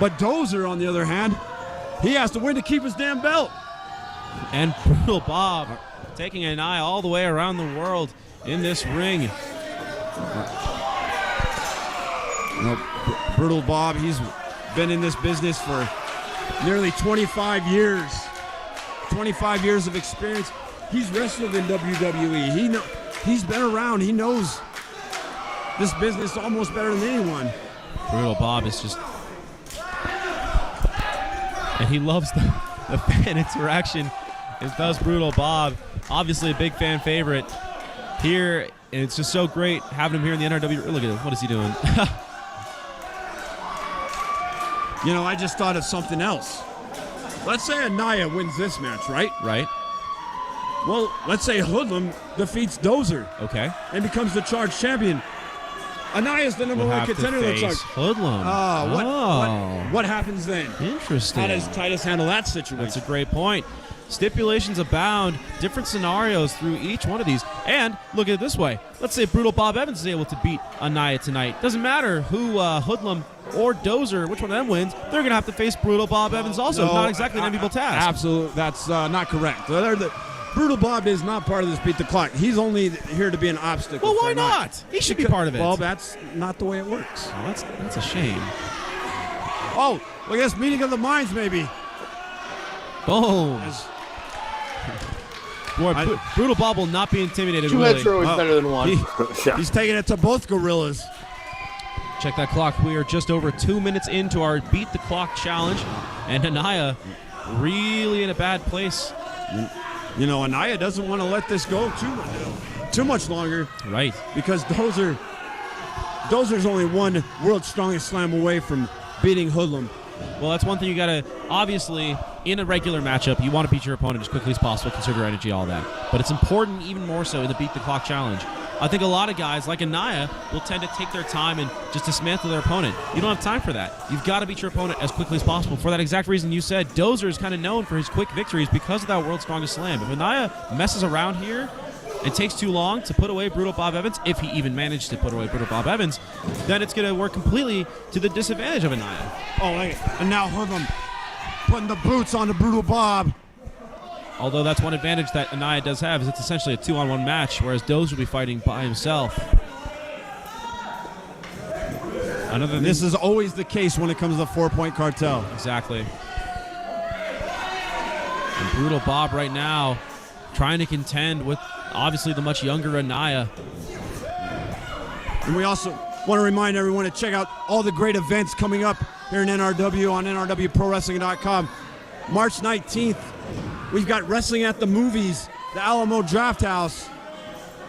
But Dozer, on the other hand, he has to win to keep his damn belt. And Brutal Bob taking Anaya all the way around the world in this ring. Brutal Bob, he's been in this business for nearly 25 years. 25 years of experience. He's wrestled in WWE. He's been around. He knows this business almost better than anyone. Brutal Bob is just... And he loves the fan interaction. It does Brutal Bob. Obviously a big fan favorite here. And it's just so great having him here in the NRW. Look at him. What is he doing? I just thought of something else. Let's say Anaya wins this match, right? Right. Well, let's say Hoodlum defeats Dozer. Okay. And becomes the charge champion. Anaya's the number one contender in the charge. Hoodlum. What happens then? Interesting. How does Titus handle that situation? That's a great point. Stipulations abound, different scenarios through each one of these. And look at it this way. Let's say Brutal Bob Evans is able to beat Anaya tonight. Doesn't matter who Hoodlum or Dozer, which one of them wins, they're going to have to face Brutal Bob Evans also. Not exactly an enviable task. Absolutely. That's not correct. Brutal Bob is not part of this Beat the Clock. He's only here to be an obstacle. Well, why not? He should be part of it. Well, that's not the way it works. Oh, that's a shame. Oh, look at this meeting of the minds, maybe. Boom. Boy, Brutal Bob will not be intimidated. Two heads are always better than one. He's taking it to both gorillas. Check that clock. We are just over 2 minutes into our Beat the Clock challenge, and Anaya really in a bad place. Anaya doesn't want to let this go too much longer. Right. Because Dozer's only one World's Strongest Slam away from beating Hoodlum. Well, that's one thing you got to, obviously, in a regular matchup, you want to beat your opponent as quickly as possible, conserve your energy, all that. But it's important even more so in the Beat the Clock challenge. I think a lot of guys, like Anaya, will tend to take their time and just dismantle their opponent. You don't have time for that. You've got to beat your opponent as quickly as possible. For that exact reason you said, Dozer is kind of known for his quick victories because of that World's Strongest Slam. If Anaya messes around here and takes too long to put away Brutal Bob Evans, if he even managed to put away Brutal Bob Evans, then it's going to work completely to the disadvantage of Anaya. Oh, and now Hoodlum putting the boots on the Brutal Bob. Although that's one advantage that Anaya does have, is it's essentially a 2-on-1 match, whereas Dozer will be fighting by himself. This is always the case when it comes to the 4-point cartel. Exactly. And Brutal Bob right now trying to contend with, obviously, the much younger Anaya. And we also want to remind everyone to check out all the great events coming up here in NRW on NRWProWrestling.com. March 19th, we've got Wrestling at the Movies, the Alamo Draft House.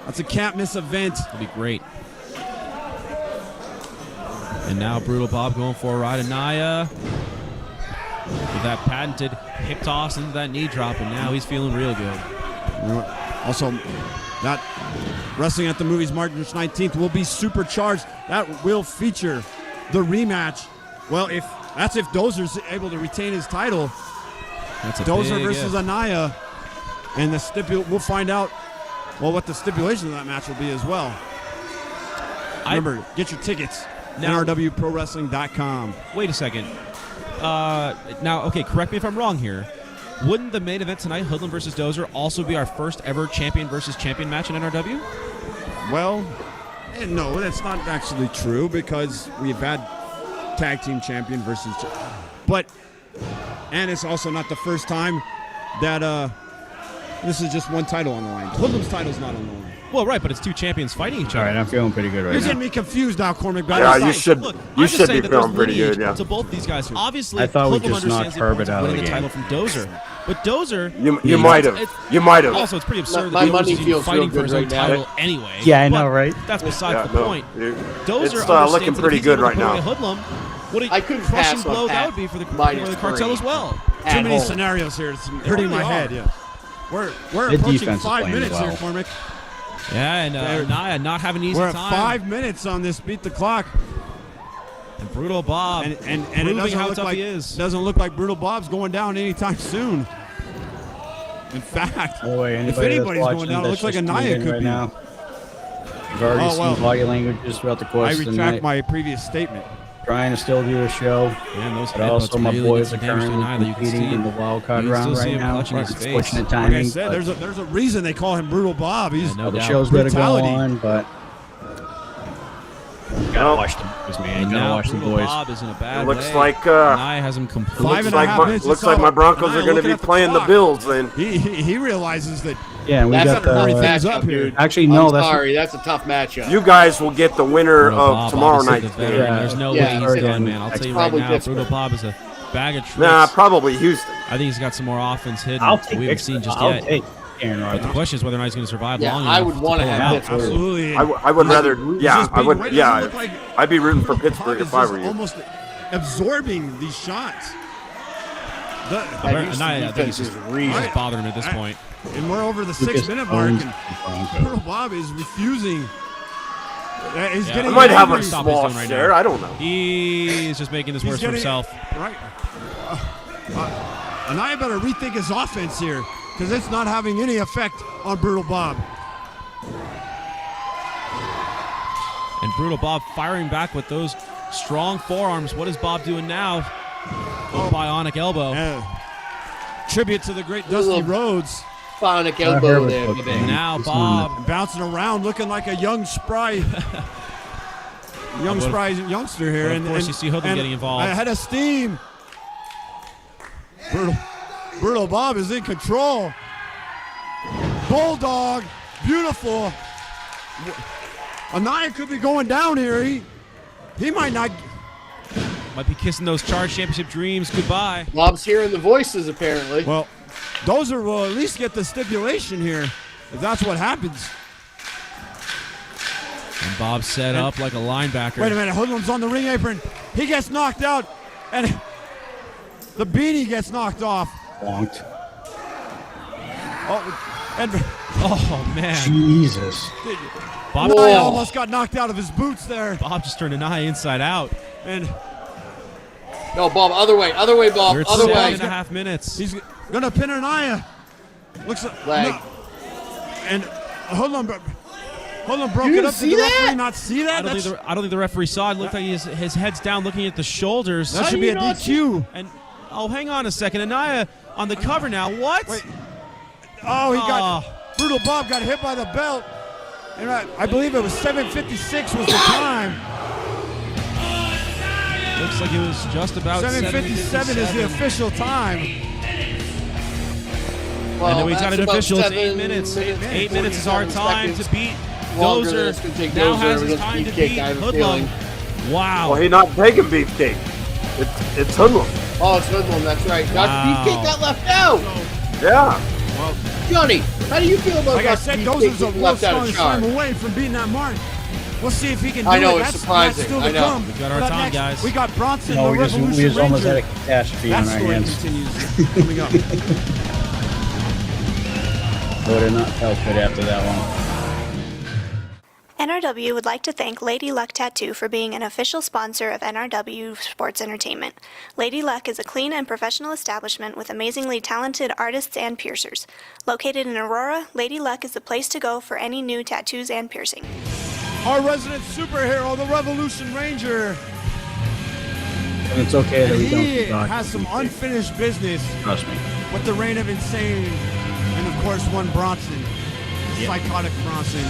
That's a can't-miss event. It'll be great. And now Brutal Bob going for a ride. Anaya with that patented hip toss into that knee drop, and now he's feeling real good. Also, that Wrestling at the Movies March 19th will be supercharged. That will feature the rematch. Well, if That's if Dozer's able to retain his title. That's a Dozer big versus if. Anaya. And we'll find out what the stipulation of that match will be as well. Remember, get your tickets. Now- NRWProWrestling.com. Wait a second. Now, okay, correct me if I'm wrong here. Wouldn't the main event tonight, Hoodlum versus Dozer, also be our first ever champion versus champion match in NRW? Well, no, that's not actually true because we've had tag team champion versus, and it's also not the first time that this is just one title on the line. Hoodlum's title's not on the line. Well, right, but it's two champions fighting each All other. right, I'm feeling pretty good right You're now. getting me confused now, Cormac. Yeah, you should. Look, You I'm just should saying be that there's feeling pretty lineage good. Yeah. to both these guys. Obviously, I thought we Hoodlum just knocked understands the importance Herbert of out of winning the the title game. from Dozer. But Dozer, You might have. You might have. Also, it's pretty absurd My that money Dozer's even feels fighting real for good his own right now. title anyway. Yeah, I But know, right? That's besides Yeah, the no, point. it- Dozer it's understands looking that if pretty he's good able to right put away now. Hoodlum, what a I couldn't crushing pass on blow that Pat would be for the minus cartel 3. as well. Too At many home. scenarios here. It's hurting my really head. are. Yeah. We're The approaching defense is 5 playing minutes here, well. Cormac. Yeah, and Naya not having an easy We're at time. 5 minutes on this beat the clock. And Brutal Bob And it proving doesn't how look tough like he is. doesn't look like Brutal Bob's going down anytime soon. In fact, By the way, if anybody anybody's that's going watching down, it that's looks like just Anaya tuned in could right be. now. We've already Oh, well. seen body languages throughout the I course of the retract night. my previous statement. Trying to still do a show. Man, those But also, headbutts my really did boys some are damage to currently Anaya that you can competing see. in the wild card You can round still see right him now. clutching his It's face. fortunate Like I timing. said, but there's a reason they call him Brutal Bob. He's Yeah, no the doubt. show's got to go Brutality. on, but gotta watch the boys, man. And Gotta now watch the Brutal boys. Bob is in a bad It looks way. like Anaya has him completely. Five and a half minutes. looks It's like all- my Broncos Anaya are going to looking be at the playing the clock. Bills. Then He realizes that Yeah, and we That's got a tough the. matchup, up here. dude. Actually, no, I'm that's sorry. That's a tough matchup. you guys will get the winner Brutal of Bob, tomorrow obviously night's the veteran. game. There's no Yeah, way he's he's done, done. man. I'll That's tell you right probably now, different. Brutal Bob is a bag of tricks. Nah, probably Houston. I think he's got some more offense hidden I'll that take we haven't Victor. seen just I'll yet. take Aaron But the Rodgers. question is whether or not he's going to survive Yeah, long I enough would to wanna pull it have out. Pittsburgh. absolutely. I would rather. Yeah, just I being would. right, it Yeah, doesn't look like I'd be rooting for Bob Pittsburgh is if I just were you. almost absorbing these shots. That Houston Anaya, I think defense he's is just real. just bothering him at this point. And we're over the Lucas 6-minute mark, owns and the Broncos. Brutal Bob is refusing. He's Yeah. getting I might have a angry. Stop what he's small doing right share. now. I don't know. He's just making this He's worse for getting- himself. Right. Anaya better rethink his offense here because it's not having any effect on Brutal Bob. And Brutal Bob firing back with those strong forearms. What is Bob doing now? Oh, bionic elbow. Tribute to the great Dusty Little- Rhodes. Bionic elbow there, baby. And now He's Bob. Bouncing around, looking like a young, spry, youngster here. But of course you see Hoodlum getting involved. Ahead of steam. Brutal Bob is in control. Bulldog, beautiful. Anaya could be going down here. He might not. Might be kissing those Charge Championship dreams goodbye. Bob's hearing the voices, apparently. Well, Dozer will at least get the stipulation here, if that's what happens. And Bob set up like a linebacker. Wait a minute, Hoodlum's on the ring apron. He gets knocked out, and the beanie gets knocked off. Bonked. Oh, man. Jesus. Bob, Anaya almost got knocked out of his boots there. Bob just turned Anaya inside out. And no, Bob, other way, Bob, We're at other way. 7.5 minutes. he's gonna pin Anaya. Looks like Leg. no. And Hoodlum broke You it didn't up. see Did the that? referee not see that? I don't think the referee saw it. It looked like his head's down looking at the shoulders. That should be a DQ. And oh, hang on a second. Anaya on the cover now. What? Wait. Oh, he got Brutal Bob got hit by the belt. And I believe it was 7:56 was the time. Looks like it was just about 7:57 is the official time. Well, And then we got that's an about official. It's 8 7 minutes. 8 47 minutes is our time seconds to beat longer than Dozer. it's gonna take Now Dozer has with his this time to beefcake, beat I have a Hoodlum. feeling. Wow. Well, he's not taking beefcake. It's Hoodlum. Oh, it's Hoodlum, that's right. Wow. Beefcake got left out. Yeah. Johnny, how do you feel about Like I that said, beefcake Dozer's a getting real left out strong of charge? time away from beating that mark. We'll see if he can do I know, it. it's That's surprising. still I to know. come. We got our But time, next, guys. We got Bronson, No, the we Revolution just almost had Ranger. a catastrophe That on our story hands. continues coming up. Would have not felt good after that one. NRW would like to thank Lady Luck Tattoo for being an official sponsor of NRW Sports Entertainment. Lady Luck is a clean and professional establishment with amazingly talented artists and piercers. Located in Aurora, Lady Luck is the place to go for any new tattoos and piercing. Our resident superhero, the Revolution Ranger. And it's okay that we He don't has some unfinished business. Trust me. With the Reign of Insane, and of course one Bronson, psychotic Bronson.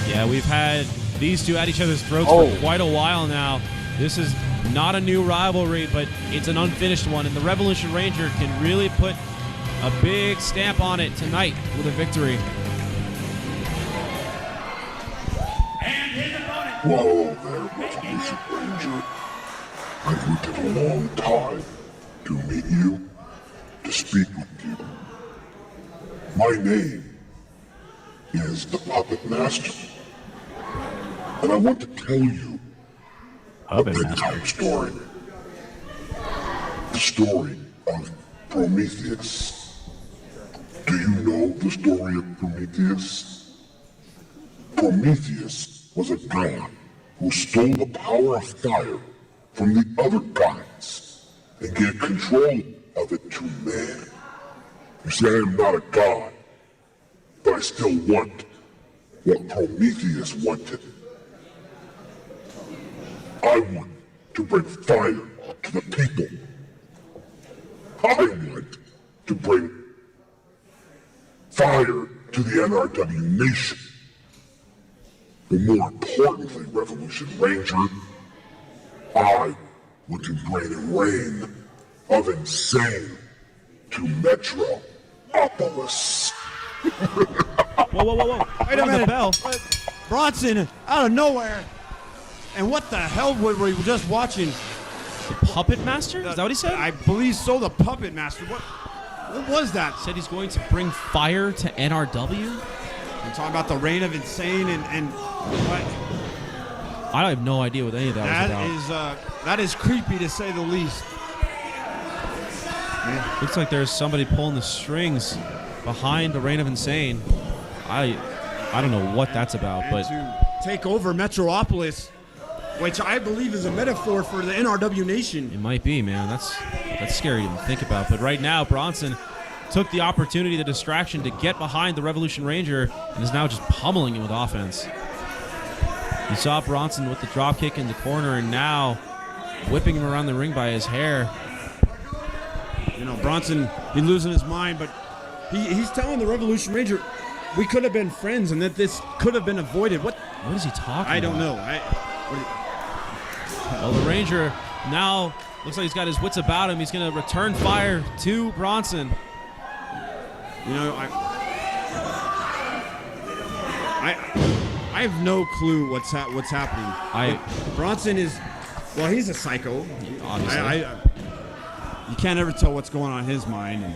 Yeah, we've had these two at each other's throats for quite a while now. This is not a new rivalry, but it's an unfinished one, and the Revolution Ranger can really put a big stamp on it tonight with a victory. Whoa there, Revolution Ranger. I've waited a long time to meet you, to speak with you. My name is the Puppet Master, and I want to tell you a bedtime story. The story of Prometheus. Do you know the story of Prometheus? Prometheus was a god who stole the power of fire from the other gods and gave control of it to man. You see, I am not a god, but I still want what Prometheus wanted. I want to bring fire to the people. I want to bring fire to the NRW nation. But more importantly, Revolution Ranger, I want to bring a reign of insane to Metropolis. Whoa. Wait a minute. Bronson, out of nowhere. And what the hell were we just watching? The Puppet Master? Is that what he said? I believe so, the Puppet Master. What was that? Said he's going to bring fire to NRW? I'm talking about the Reign of Insane and what? I have no idea what any of that was about. That is creepy to say the least. Looks like there's somebody pulling the strings behind the Reign of Insane. I don't know what that's about, And but to take over Metropolis, which I believe is a metaphor for the NRW nation. it might be, man. That's scary to even think about. But right now, Bronson took the opportunity, the distraction, to get behind the Revolution Ranger and is now just pummeling him with offense. You saw Bronson with the drop kick in the corner and now whipping him around the ring by his hair. You know, Bronson, he's losing his mind, but he's telling the Revolution Ranger we could have been friends and that this could have been avoided. What is he talking about? I don't know. Well, the Ranger now looks like he's got his wits about him. He's going to return fire to Bronson. You know, I have no clue what's happening. Bronson is, well, he's a psycho. Obviously. You can't ever tell what's going on in his mind.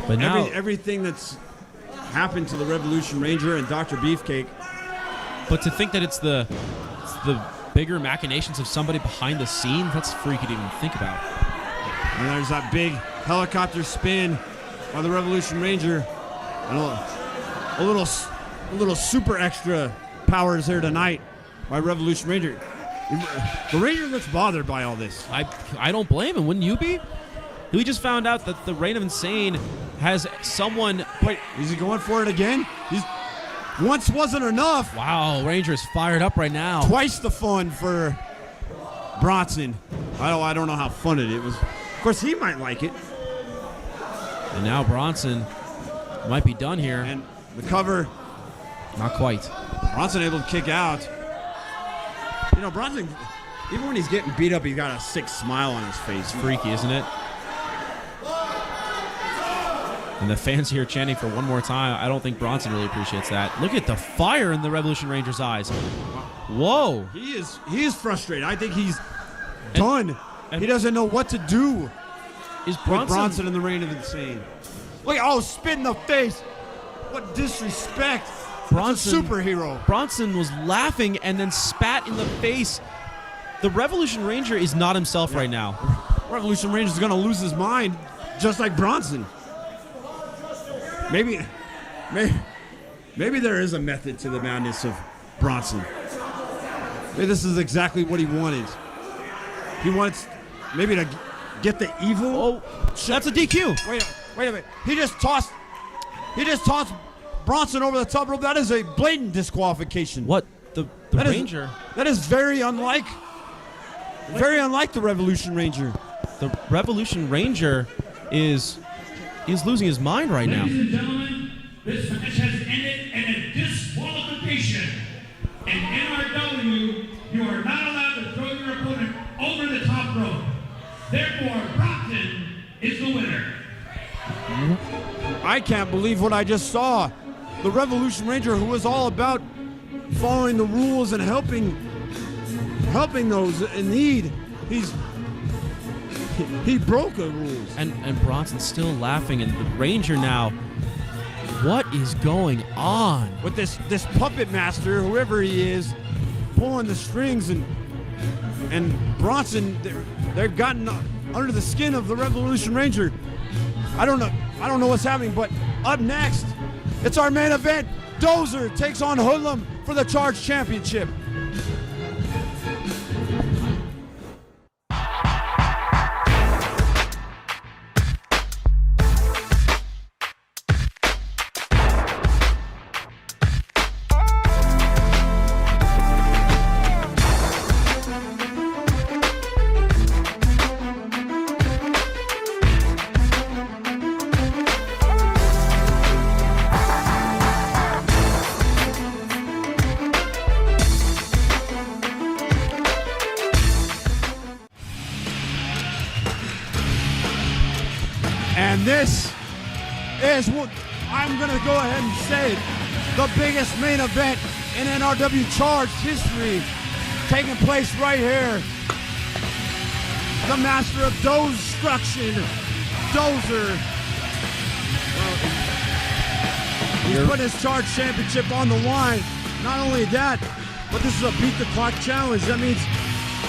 But now everything that's happened to the Revolution Ranger and Dr. Beefcake. But to think that it's the bigger machinations of somebody behind the scene, that's freaky to even think about. And there's that big helicopter spin by the Revolution Ranger. And a little super extra powers here tonight by Revolution Ranger. The Ranger looks bothered by all this. I don't blame him. Wouldn't you be? We just found out that the Reign of Insane has someone. Wait, is he going for it again? Once wasn't enough. Wow, Ranger's fired up right now. Twice the fun for Bronson. I don't know how fun it was. Of course, he might like it. And now Bronson might be done here. And the cover. Not quite. Bronson able to kick out. You know, Bronson, even when he's getting beat up, he's got a sick smile on his face. Freaky, isn't it? And the fans here chanting for one more time. I don't think Bronson really appreciates that. Look at the fire in the Revolution Ranger's eyes. Whoa. He is frustrated. I think he's done. He doesn't know what to do. Is Bronson in the Reign of Insane? Look, spit in the face. What disrespect. Bronson, superhero. Bronson was laughing and then spat in the face. The Revolution Ranger is not himself right now. Revolution Ranger is going to lose his mind, just like Bronson. Maybe Maybe there is a method to the madness of Bronson. Maybe this is exactly what he wanted. He wants maybe to get the evil. Oh, that's a DQ. Wait a minute. He just tossed Bronson over the top rope. That is a blatant disqualification. What? The Ranger? That is very unlike the Revolution Ranger. The Revolution Ranger is losing his mind right now. Ladies and gentlemen, this match has ended in a disqualification. In NRW, you are not allowed to throw your opponent over the top rope. Therefore, Brockton is the winner. I can't believe what I just saw. The Revolution Ranger, who was all about following the rules and helping those in need, he broke the rules. And Bronson's still laughing, and the Ranger now. What is going on? With this puppet master, whoever he is, pulling the strings, and Bronson, they've gotten under the skin of the Revolution Ranger. I don't know what's happening, but up next, it's our main event. Dozer takes on Hoodlum for the Charge Championship. And this is what I'm going to go ahead and say, the biggest main event in NRW Charge history, taking place right here. The master of Destruction, Dozer. He's put his Charge Championship on the line. Not only that, but this is a beat the clock challenge. That means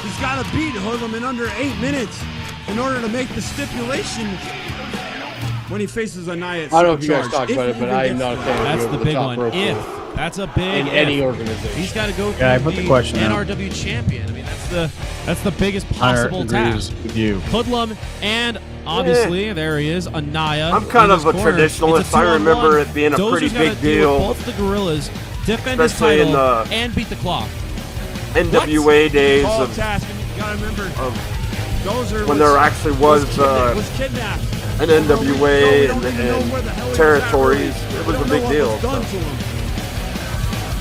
he's got to beat Hoodlum in under 8 minutes in order to make the stipulation when he faces Anaya. I don't know if you guys talked about it, but I am not a fan That's of the the big top one. rope If that's a big in any if. organization. He's got to go through Yeah, I put the question out. NRW champion. I mean, that's the biggest possible task. With you. Hoodlum and obviously there he is, Anaya. I'm kind in of his a corner. traditionalist. It's a I remember 2-on-1. it being a Dozer's pretty gotta big deal deal. with both the Gorillas, defend Especially his in title, the and beat the clock. NWA days Tall of task, and you gotta remember, Dozer when there actually was kidnapped. an NWA and territories. It was a big deal. Done to him.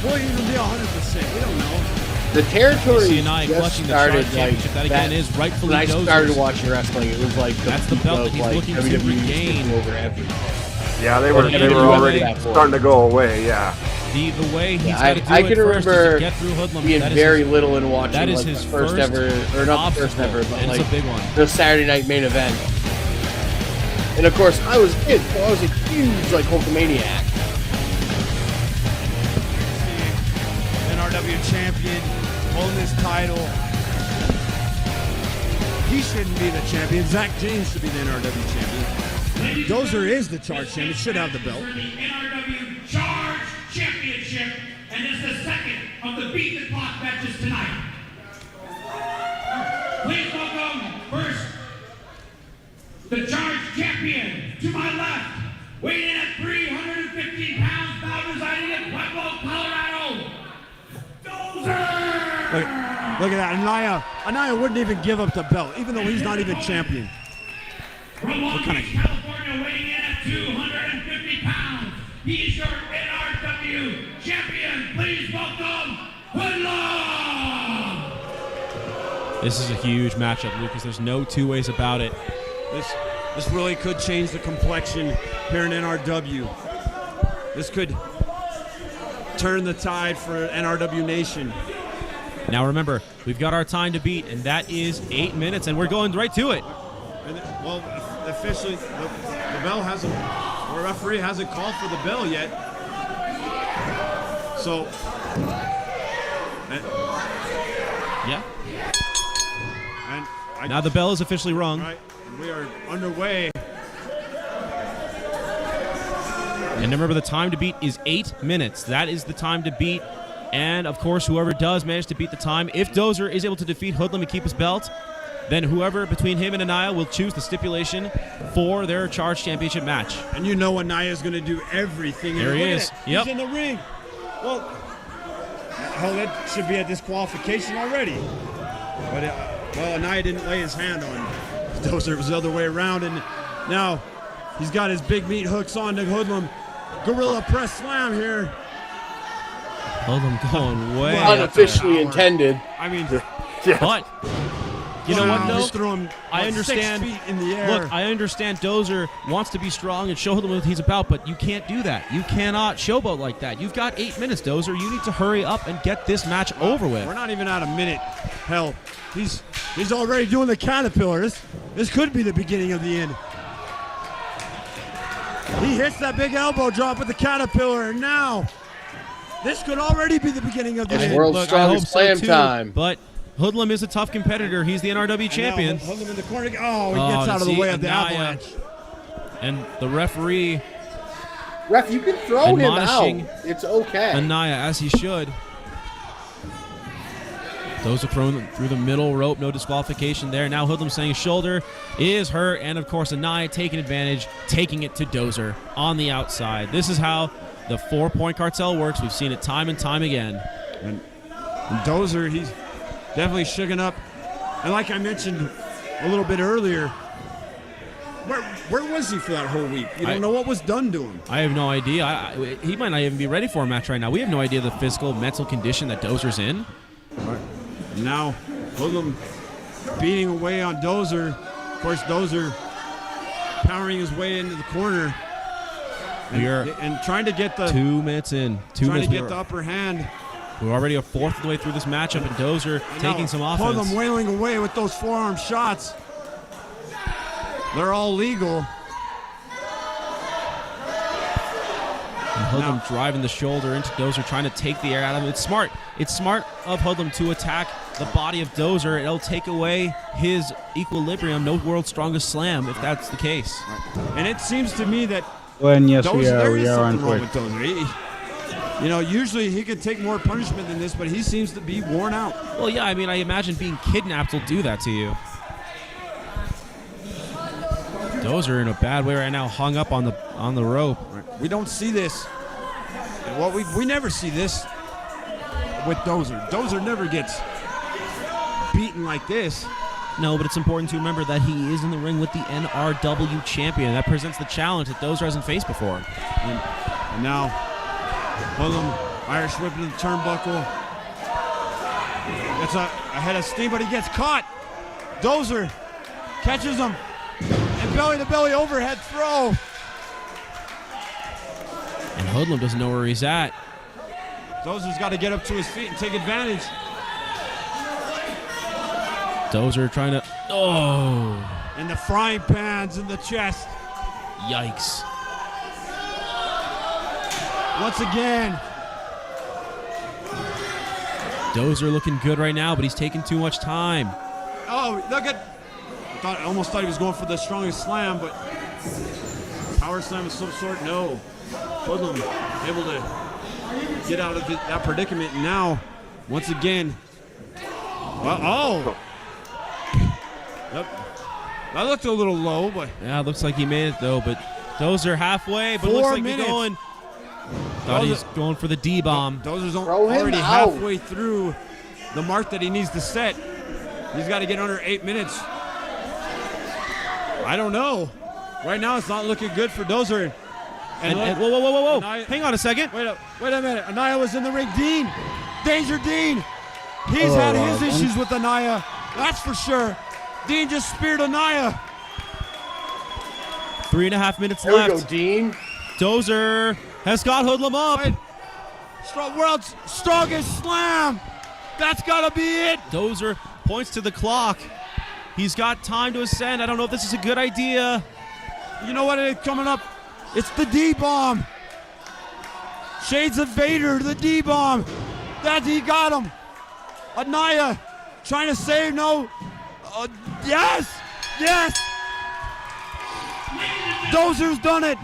Will he even be 100%? We don't know. The territory You see Anaya just clutching the started Charge like Championship. That again is rightfully when I Dozer's. started watching wrestling. It was like That's the belt that he's like looking to WWE regain. over everything. Yeah, they were NWA already that for starting to go away. Yeah. The way he's Yeah, got to do I it can first is to remember get through Hoodlum. being That is very his- little and watching that is like his the first first ever, or not the first obstacle, ever, but and like it's a big one. the Saturday night main event. And of course, I was a kid, so I was a huge like Hulkamaniac. NRW champion, holding his title. He shouldn't be the champion. Zach James should be the NRW champion. Dozer is the Charge champion. Should have the belt. For the NRW Charge Championship, and is the second of the Beat the Clock matches tonight. Please welcome first the Charge Champion to my left, weighing in at 315 pounds, now residing in Pueblo, Colorado. Dozer! Look at that. Anaya wouldn't even give up the belt, even though he's not even champion. From Long kind of- Beach, California, weighing in at 250 pounds, he's your NRW champion. Please welcome Hoodlum! This is a huge matchup, Lucas. There's no two ways about it. This really could change the complexion here in NRW. This could turn the tide for NRW Nation. Now remember, we've got our time to beat, and that is 8 minutes, and we're going right to it. Well, officially, the bell hasn't, the referee hasn't called for the bell yet. So, Yeah. and Now the bell is officially rung. Right, we are underway. And remember, the time to beat is 8 minutes. That is the time to beat. And, of course, whoever does manage to beat the time, if Dozer is able to defeat Hoodlum and keep his belt, then whoever between him and Anaya will choose the stipulation for their Charge Championship match. And you know Anaya's going to do everything. There he is. Yep. He's in the ring. Well, hell, that should be a disqualification already. But, well, Anaya didn't lay his hand on Dozer. It was the other way around. And now he's got his big meat hooks on to Hoodlum. Gorilla press slam here. Hoodlum going way unofficially intended. I mean, but you know what, though? Threw him I understand. 6 feet in the air. Look, I understand Dozer wants to be strong and show Hoodlum what he's about, but you can't do that. You cannot showboat like that. You've got 8 minutes, Dozer. You need to hurry up and get this match over with. We're not even at a minute. Hell, he's already doing the caterpillar. This could be the beginning of the end. He hits that big elbow drop with the caterpillar, and now this could already be the beginning of the end. World's strongest slam time. But Hoodlum is a tough competitor. He's the NRW champion. Hoodlum in the corner. Oh, he gets out of the way of the avalanche. And the referee. Ref, you can throw him out. It's okay. Anaya, as he should. Those are thrown through the middle rope. No disqualification there. Now Hoodlum saying his shoulder is hurt. And, of course, Anaya taking advantage, taking it to Dozer on the outside. This is how the 4-point cartel works. We've seen it time and time again. And Dozer, he's definitely shaken up. And like I mentioned a little bit earlier, where was he for that whole week? You don't know what was done to him. I have no idea. He might not even be ready for a match right now. We have no idea the physical, mental condition that Dozer's in. Right. Now, Hoodlum beating away on Dozer. Of course, Dozer powering his way into the corner. And trying to get the 2 minutes in. Trying to get the upper hand. We're already a fourth of the way through this matchup, and Dozer taking some offense. Hoodlum wailing away with those forearm shots. They're all legal. And Hoodlum driving the shoulder into Dozer, trying to take the air out of him. It's smart. It's smart of Hoodlum to attack the body of Dozer. It'll take away his equilibrium. No world's strongest slam if that's the case. And it seems to me that yes, Dozer, we are on Twitch. Usually he could take more punishment than this, but he seems to be worn out. Well, yeah, I mean, I imagine being kidnapped will do that to you. Dozer in a bad way right now, hung up on the rope. We don't see this. Well, we never see this with Dozer. Dozer never gets beaten like this. No, but it's important to remember that he is in the ring with the NRW champion. That presents the challenge that Dozer hasn't faced before. And now, Hoodlum, Irish whip into the turnbuckle. Gets ahead of steam, but he gets caught. Dozer catches him. And belly-to-belly overhead throw. And Hoodlum doesn't know where he's at. Dozer's got to get up to his feet and take advantage. Dozer trying to... Oh! And the frying pans in the chest. Yikes. Once again. Dozer looking good right now, but he's taking too much time. Oh, look at... I almost thought he was going for the strongest slam, but power slam of some sort, no. Hoodlum able to get out of that predicament. And now, once again, Yep. That looked a little low, but yeah, looks like he made it though. But Dozer halfway, but 4 looks like minutes. he's going. Thought he's going for the D bomb. Dozer's already halfway through the mark that he needs to set. He's got to get under 8 minutes. I don't know. Right now, it's not looking good for Dozer. And whoa. Anaya, hang on a second. Wait a minute. Anaya was in the ring. Dean. Danger Dean. He's had his issues with Anaya. That's for sure. Dean just speared Anaya. 3.5 minutes there left. We go, Dean. Dozer has got Hoodlum up. World's strongest slam. That's got to be it. Dozer points to the clock. He's got time to ascend. I don't know if this is a good idea. You know what is coming up? It's the D-bomb. Shades of Vader, the D-bomb. That he got him. Anaya trying to save. No. Yes. Dozer's done it.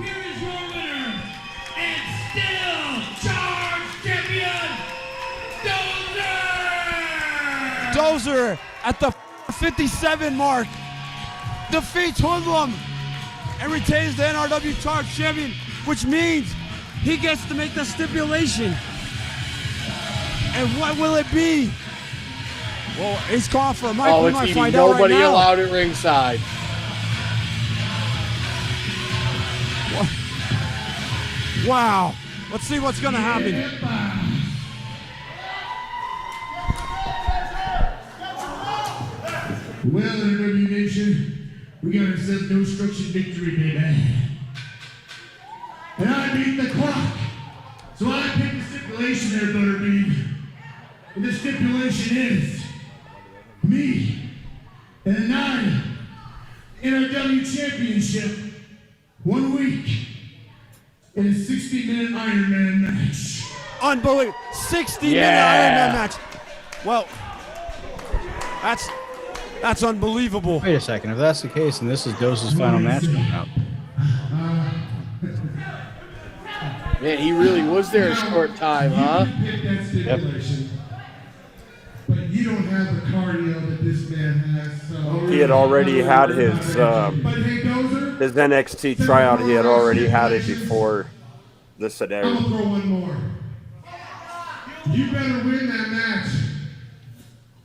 Dozer at the 57 mark defeats Hoodlum and retains the NRW Charge Champion, which means he gets to make the stipulation. And what will it be? Well, he's calling for a mic. Oh, we it's might eating. find out right Nobody now. allowed at ringside. Wow. Let's see what's going to happen. Well, NRW Nation, we got ourselves no structured victory, baby. And I beat the clock. So I picked the stipulation there, Butterbean. And the stipulation is me and the NRW Championship 1 week in a 60-minute Iron Man match. Unbelievable. 60-minute Iron Man match. Well, that's unbelievable. Wait a second. If that's the case, then this is Dose's final match coming up. Man, he really was there a short time, huh? Pick that stipulation. But you don't have the cardio that this man has. So He had already had his NXT tryout. He had already had it before this had aired. I'm gonna throw one more. You better win that match,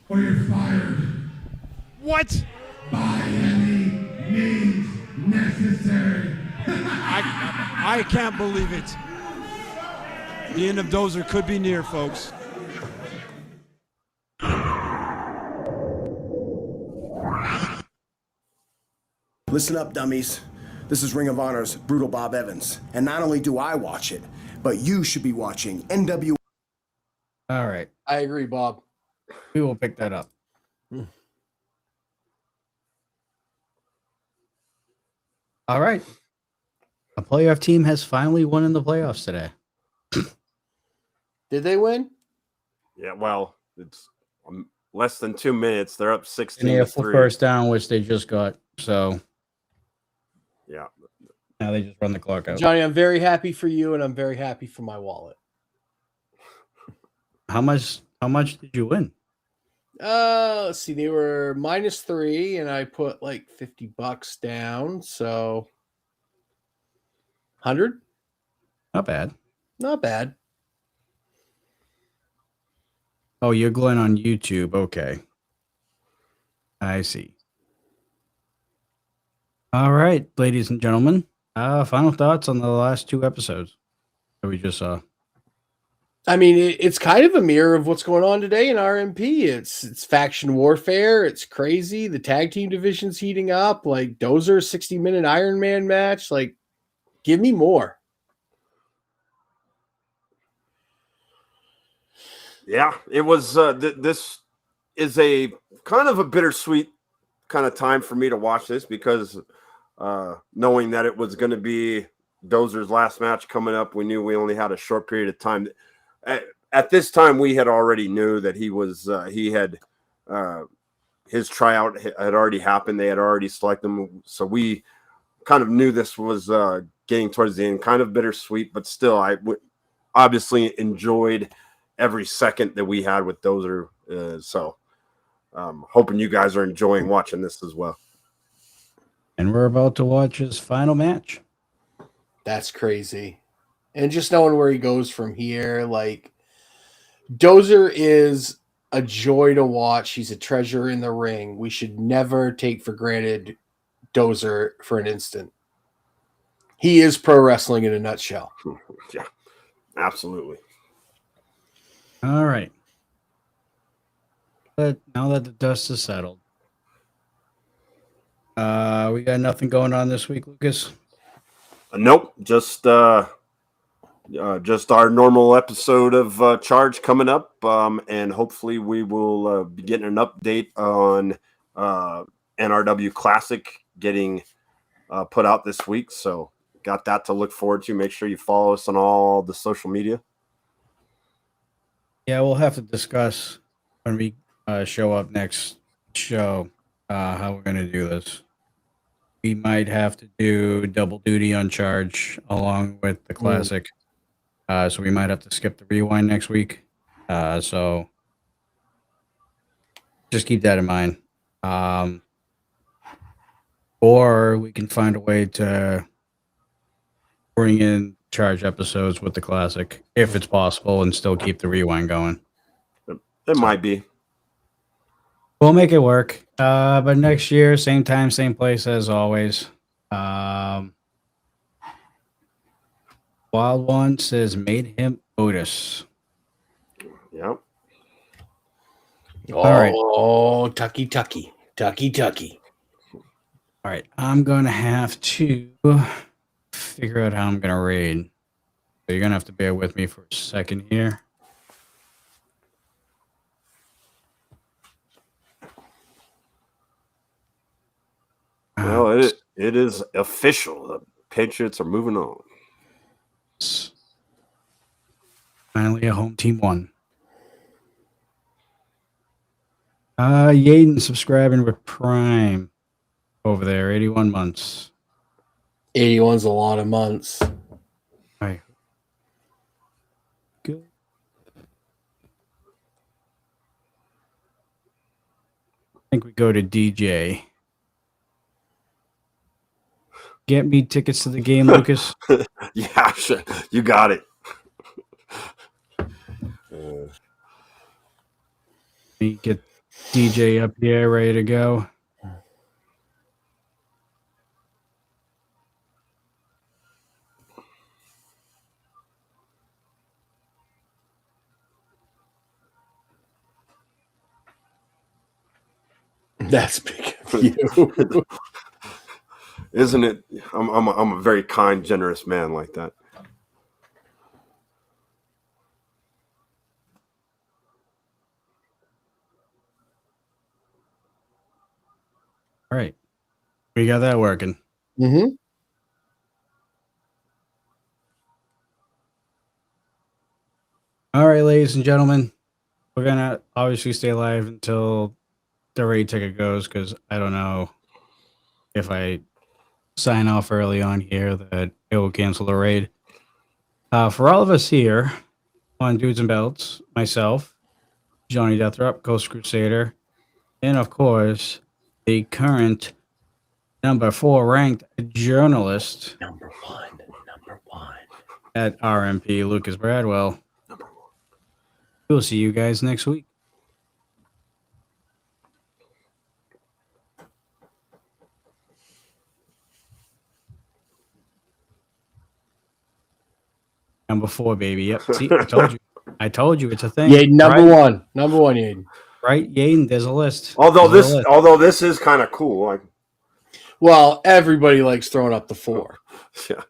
or you're fired. What? By any means necessary. I can't believe it. The end of Dozer could be near, folks. Listen up, dummies. This is Ring of Honor's Brutal Bob Evans. And not only do I watch it, but you should be watching NW. All right. I agree, Bob. We will pick that up. All right. A playoff team has finally won in the playoffs today. Did they win? Yeah, well, it's less than 2 minutes. They're up 16 And they to have 3. first down, which they just got. So yeah. Now they just run the clock out. Johnny, I'm very happy for you, and I'm very happy for my wallet. How much did you win? Let's see. They were -3, and I put like $50 down. So 100? Not bad. Not bad. Oh, you're Glenn on YouTube. Okay. I see. All right, ladies and gentlemen. Final thoughts on the last 2 episodes that we just saw. I mean, it's kind of a mirror of what's going on today in RMP. It's faction warfare. It's crazy. The tag team division's heating up. Like Dozer 60-minute Iron Man match. Like, give me more. Yeah, it was. This is a kind of a bittersweet kind of time for me to watch this because knowing that it was going to be Dozer's last match coming up, we knew we only had a short period of time. At this time, we had already knew that he was. He had his tryout had already happened. They had already selected him, so we kind of knew this was getting towards the end. Kind of bittersweet, but still, I obviously enjoyed every second that we had with Dozer. So hoping you guys are enjoying watching this as well. And we're about to watch his final match. That's crazy. And just knowing where he goes from here, like Dozer is a joy to watch. He's a treasure in the ring. We should never take for granted Dozer for an instant. He is pro wrestling in a nutshell. Yeah, absolutely. All right. But now that the dust has settled, we got nothing going on this week, Lucas. Nope, just our normal episode of Charge coming up, and hopefully we will be getting an update on NRW Classic getting put out this week. So got that to look forward to. Make sure you follow us on all the social media. Yeah, we'll have to discuss when we show up next show how we're going to do this. We might have to do double duty on Charge along with the Classic. So we might have to skip the rewind next week. So just keep that in mind. Or we can find a way to bring in charge episodes with the classic if it's possible and still keep the rewind going. It might be. We'll make it work. But next year, same time, same place as always. Wild One says made him Otis. Yep. All right. Tucky. All right. I'm going to have to figure out how I'm going to raid. So you're going to have to bear with me for a second here. Well, it is official. The Patriots are moving on. Finally, a home team won. Yaden subscribing with Prime over there, 81 months. 81's a lot of months. All right. Good. I think we go to DJ. Get me tickets to the game, Lucas. Yeah, sure. You got it. Let me get DJ up here, ready to go. That's big of you. Isn't it? I'm a very kind, generous man like that. All right. We got that working. Mm-hmm. All right, ladies and gentlemen. We're going to obviously stay live until the raid ticket goes because I don't know if I sign off early on here that it will cancel the raid. For all of us here on Dudes and Belts, myself, Johnny Deathdrop, Ghost Crusader, and of course, the current number 4 ranked journalist. Number one. At RMP, Lucas Bradwell. We'll see you guys next week. Number 4, baby. Yep. See, I told you it's a thing. Yaden, number one. Number one, Yaden. Right, Yaden, there's a list. Although this is kind of cool. Like, well, everybody likes throwing up the 4. Yeah.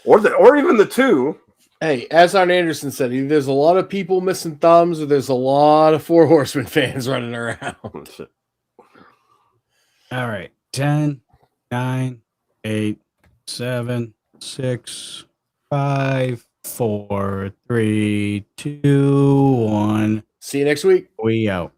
Or even the 2. Hey, as Arn Anderson said, either there's a lot of people missing thumbs or there's a lot of Four Horsemen fans running around. All right. 10, 9, 8, 7, 6, 5, 4, 3, 2, 1. See you next week. We out.